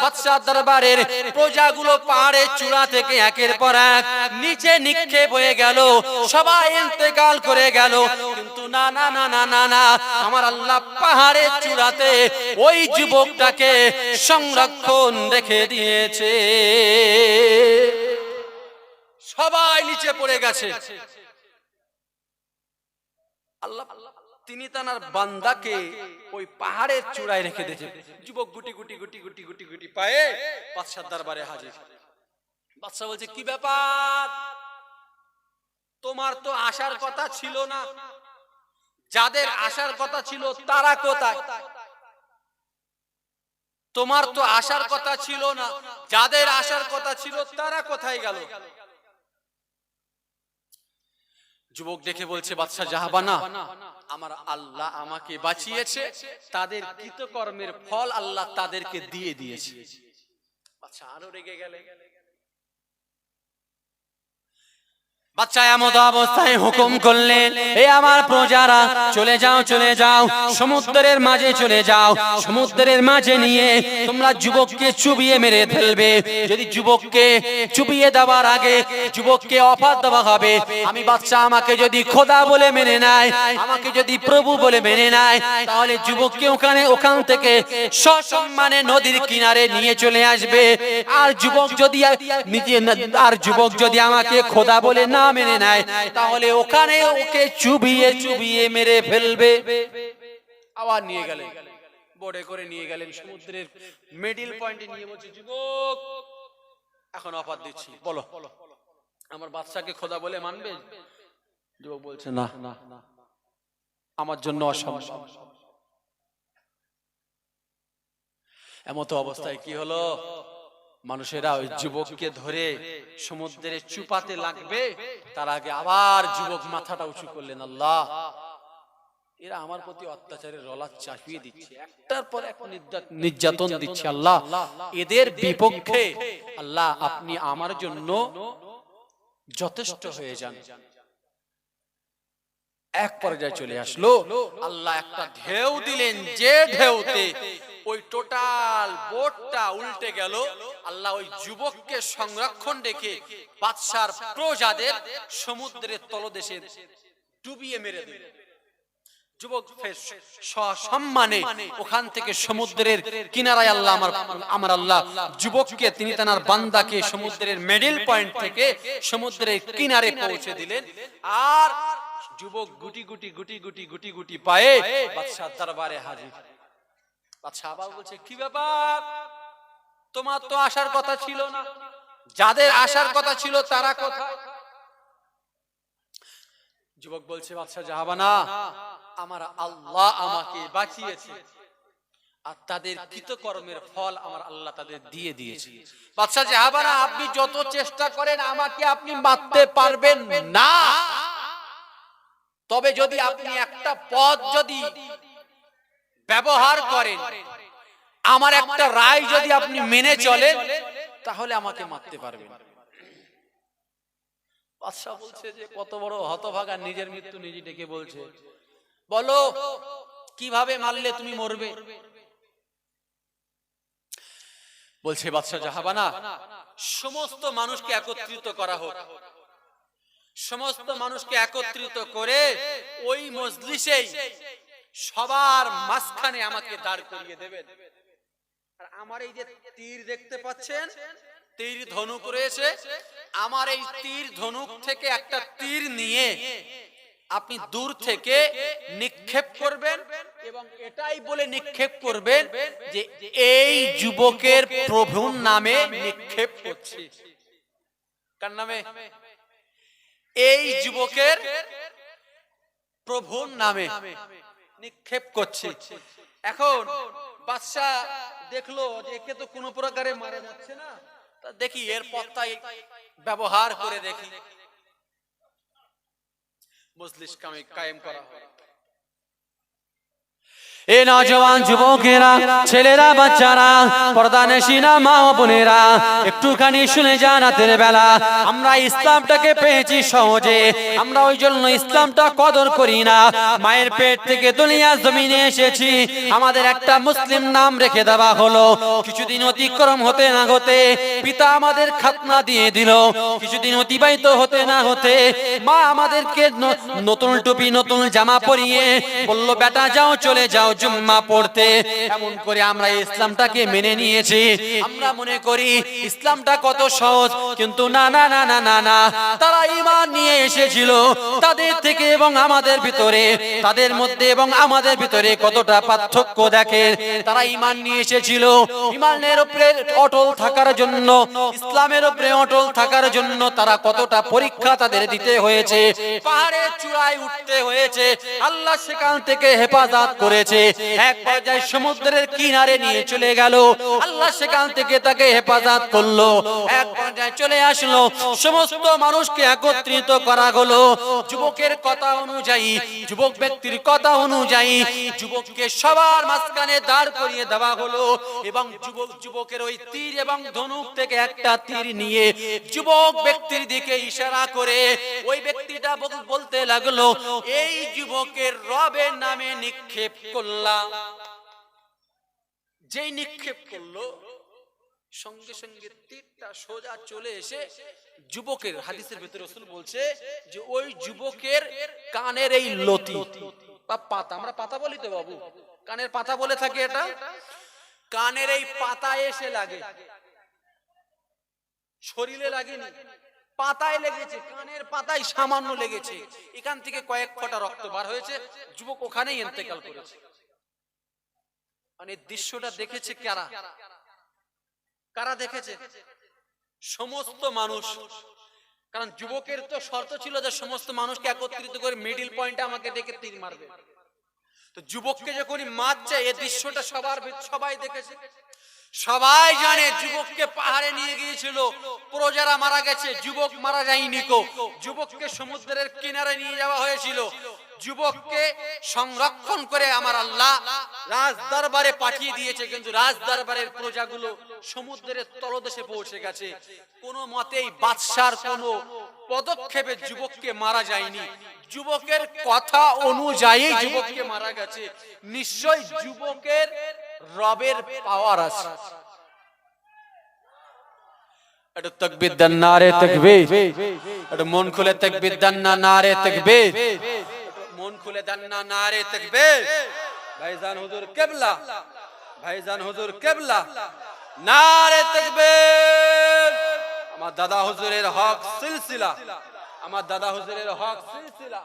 বাদশাহ দরবারের প্রজাগুলো পাহাড়ের চূড়া থেকে একের পর এক নিচে নিক্ষেপ হয়ে গেল, সবাই ইন্তেকাল করে গেল। কিন্তু না না না না না না, আমার আল্লাহ পাহাড়ের চূড়াতে ওই যুবকটাকে সংরক্ষণ রেখে দিয়েছে। সবাই নিচে পড়ে গেছে। আল্লাহ তিনি তার বান্দাকে ওই পাহাড়ের চূড়ায় রেখে দিয়েছে। যুবক গুটি গুটি গুটি গুটি গুটি গুটি পায়ে বাদশার দরবারে হাজির। বাদশা বলছে, কি ব্যাপার, তোমার তো আসার কথা ছিল না, যাদের আসার কথা ছিল তারা কোথায়? তোমার তো আসার কথা ছিল না, যাদের আসার কথা ছিল তারা কোথায় গেল? যুবক দেখে বলছে, বাদশা জাহাবানা, আমার আল্লাহ আমাকে বাঁচিয়েছে, তাদের কৃতকর্মের ফল আল্লাহ তাদেরকে দিয়ে দিয়েছে। বাদশা আরো রেগে গেলেন। বাদশা এমত অবস্থায় হুকুম করলেন, এ আমার প্রজারা, চলে যাও চলে যাও, সমুদ্রের মাঝে চলে যাও। সমুদ্রের মাঝে নিয়ে তোমরা যুবককে চুবিয়ে মেরে ফেলবে। যদি যুবককে চুবিয়ে দেওয়ার আগে যুবককে অফার দেওয়া হবে, আমি বাদশা আমাকে যদি খোদা বলে মেনে নেয়, আমাকে যদি প্রভু বলে মেনে নেয়, তাহলে যুবককে ওখান থেকে সসম্মানে নদীর কিনারে নিয়ে চলে আসবে। আর যুবক যদি আমাকে খোদা বলে না মেনে নেয়, তাহলে ওখানে ওকে চুবিয়ে চুবিয়ে মেরে ফেলবে। আবার নিয়ে গেলেন, বোর্ডে করে নিয়ে গেলেন সমুদ্রের মিডল পয়েন্টে নিয়ে। বলছে, যুবক এখন অফার দিচ্ছি, বলো আমার বাদশাকে খোদা বলে মানবে? যুবক বলছে, না, আমার জন্য অসম্ভব। এমত অবস্থায় কি হলো, মানুষেরা ওই যুবককে ধরে সমুদ্রে চুপাতে লাগবে, তার আগে আবার যুবক মাথাটা উঁচু করলেন, আল্লাহ এরা আমার প্রতি অত্যাচারের রলা চাপিয়ে দিচ্ছে, একটার পর এক নির্যাতন দিচ্ছে, আল্লাহ এদের বিপক্ষে আল্লাহ আপনি আমার জন্য যথেষ্ট হয়ে যান। এক পর্যায়ে চলে আসলো, আল্লাহ একটা ঢেউ দিলেন, যে ঢেউতে ওই টোটাল বোটটা উল্টে গেল। আল্লাহ ওই যুবককে সংরক্ষণ রেখে বাদশার প্রজাদের সমুদ্রের তলদেশে ডুবিয়ে মেরে দিল। যুবক সসম্মানে ওখান থেকে সমুদ্রের কিনারায় আল্লাহ আমার আল্লাহ যুবককে, তিনি তার বান্দাকে সমুদ্রের মিডল পয়েন্ট থেকে সমুদ্রের কিনারে পৌঁছে দিলেন। আর যুবক গুটি গুটি গুটি গুটি গুটি গুটি পায়ে বাদশার দরবারে হাজির। বাদশা আবার বলছে, কি ব্যাপার, তোমার তো আসার কথা ছিল না, যাদের আসার কথা ছিল তারা কোথায়? যুবক বলছে, বাদশা জাহাবানা, আমার আল্লাহ আমাকে বাঁচিয়েছে, আর তাদের কৃতকর্মের ফল আমার আল্লাহ তাদের দিয়ে দিয়েছে। বাদশা জাহাবানা, আপনি যত চেষ্টা করেন আমাকে আপনি মারতে পারবেন না, তবে যদি আপনি একটা পথ যদি ব্যবহার করেন, আমার একটা রায় যদি আপনি মেনে চলেন, তাহলে আমাকে মারতে পারবেন। বাদশা বলছে যে, কত বড় হতভাগা, নিজের মৃত্যু নিজে ডেকে বলছে, বলো কিভাবে মারলে তুমি মরবে? বলছে বাদশা জাহাবানা, সমস্ত মানুষকে একত্রিত করা হোক, সমস্ত মানুষকে একত্রিত করে ওই মজলিসেই সবার মাঝখানে আমাকে দাঁড় করিয়ে দেবেন। আর আমার এই যে তীর দেখতে পাচ্ছেন, তীর ধনুক রয়েছে, আমার এই তীর ধনুক থেকে একটা তীর নিয়ে আপনি দূর থেকে নিক্ষেপ করবেন, এবং এটাই বলে নিক্ষেপ করবেন যে এই যুবকের প্রভুর নামে নিক্ষেপ করছে। কার নামে? এই যুবকের প্রভুর নামে নিক্ষেপ করছে। এখন বাদশা দেখলো যে একে তো কোনো প্রকারে মারা যাচ্ছে না, দেখি এর পথটাই ব্যবহার করে দেখি। মজলিস কায়েম করা হয়। এ নওজওয়ান যুবকেরা, ছেলেরা, বাচ্চারা, পর্দানশীনা মা ও বোনেরা, একটুখানি শুনে যান, রাতের বেলা আমরা ইসলামটাকে পেয়েছি সহজে, আমরা ওই জন্য ইসলামটা কদর করি না। মায়ের পেট থেকে দুনিয়া জমিনে এসেছি, আমাদের একটা মুসলিম নাম রেখে দেওয়া হলো। কিছুদিন অতিক্রম হতে না হতে পিতা আমাদের খাতনা দিয়ে দিল। কিছুদিন অতিবাহিত হতে না হতে মা আমাদেরকে নতুন টুপি, নতুন জামা পরিয়ে বলল, বেটা যাও, চলে যাও, জুম্মা পড়তে। এমন করে আমরা ইসলামটাকে মেনে নিয়েছি। আমরা মনে করি ইসলামটা কত সহজ, কিন্তু না না না না না না, তারা ঈমান নিয়ে এসেছিল। তাদের থেকে এবং আমাদের ভিতরে, তাদের মধ্যে এবং আমাদের ভিতরে কতটা পার্থক্য দেখেন। তারা ঈমান নিয়ে এসেছিল, ঈমানের উপরে অটল থাকার জন্য, ইসলামের উপরে অটল থাকার জন্য তারা কতটা পরীক্ষা তাদের দিতে হয়েছে। পাহাড়ের চূড়ায় উঠতে হয়েছে, আল্লাহ সেখান থেকে হেফাজত করেছে। এক পর্যায়ে সমুদ্রের কিনারে নিয়ে চলে গেল, আল্লাহ সেখান থেকে তাকে হেফাজত করলো। এক পর্যায়ে চলে আসলো, সমস্ত মানুষকে একত্রিত করা হলো। যুবকের কথা অনুযায়ী, যুবক ব্যক্তির কথা অনুযায়ী যুবককে সবার মাঝখানে দাঁড় করিয়ে দেওয়া হলো এবং যুবকের ওই তীর এবং ধনুক থেকে একটা তীর নিয়ে যুবক ব্যক্তির দিকে ইশারা করে ওই ব্যক্তিটা বলতে লাগলো, এই যুবকের রবের নামে নিক্ষেপ করলাম। যেই নিক্ষেপ করলো, সঙ্গে সঙ্গে তীরটা সোজা চলে এসে যুবকের, হাদিসের ভিতরে রাসূল বলছে যে ওই যুবকের কানের এই লতি বা পাতা, আমরা পাতা বলি তো বাবু, কানের পাতা বলে থাকে, এটা কানের এই পাতা এসে লাগে, শরীরে লাগেনি, পাতায় লেগেছে, কানের পাতায় সামান্য লেগেছে। এখান থেকে কয়েক ফোঁটা রক্ত বার হয়েছে, যুবক ওখানেই ইন্তেকাল করেছে। মানে দৃশ্যটা দেখেছে কারা? কারা দেখেছে? সমস্ত মানুষ। কারণ যুবকের তো শর্ত ছিল যে সমস্ত মানুষকে একত্রিত করে মিডল পয়েন্টে আমাকে ডেকে তীর মারবে। তো যুবককে যখনই মারছে, এই দৃশ্যটা সবাই দেখেছে, সবাই জানে যুবককে পাহাড়ে নিয়ে গিয়েছিল, প্রজারা মারা গেছে, যুবক মারা যায়নি। যুবককে সমুদ্রের কিনারে নিয়ে যাওয়া হয়েছিল, যুবককে সংরক্ষণ করে আমার আল্লাহ রাজ দরবারে পাঠিয়ে দিয়েছে, কিন্তু রাজ দরবারের প্রজাগুলো সমুদ্রের তলদেশে পৌঁছে গেছে। কোনো মতেই বাদশার কোনো পদক্ষেপে যুবককে মারা যায়নি, যুবকের কথা অনুযায়ী যুবককে মারা গেছে। নিশ্চয়ই যুবকের রবের পাওয়ার আছে। একটু তাকবীর দেন, নারে তাকবীর। একটু মন খুলে তাকবীর দেন না, নারে তাকবীর। মন খুলে দেন না, নারে তাকবীর। ভাইজান হুজুর কিবলা, ভাইজান হুজুর কিবলা, নারে তাকবীর। আমার দাদা হুজুরের হক সিলসিলা, আমার দাদা হুজুরের হক সিলসিলা।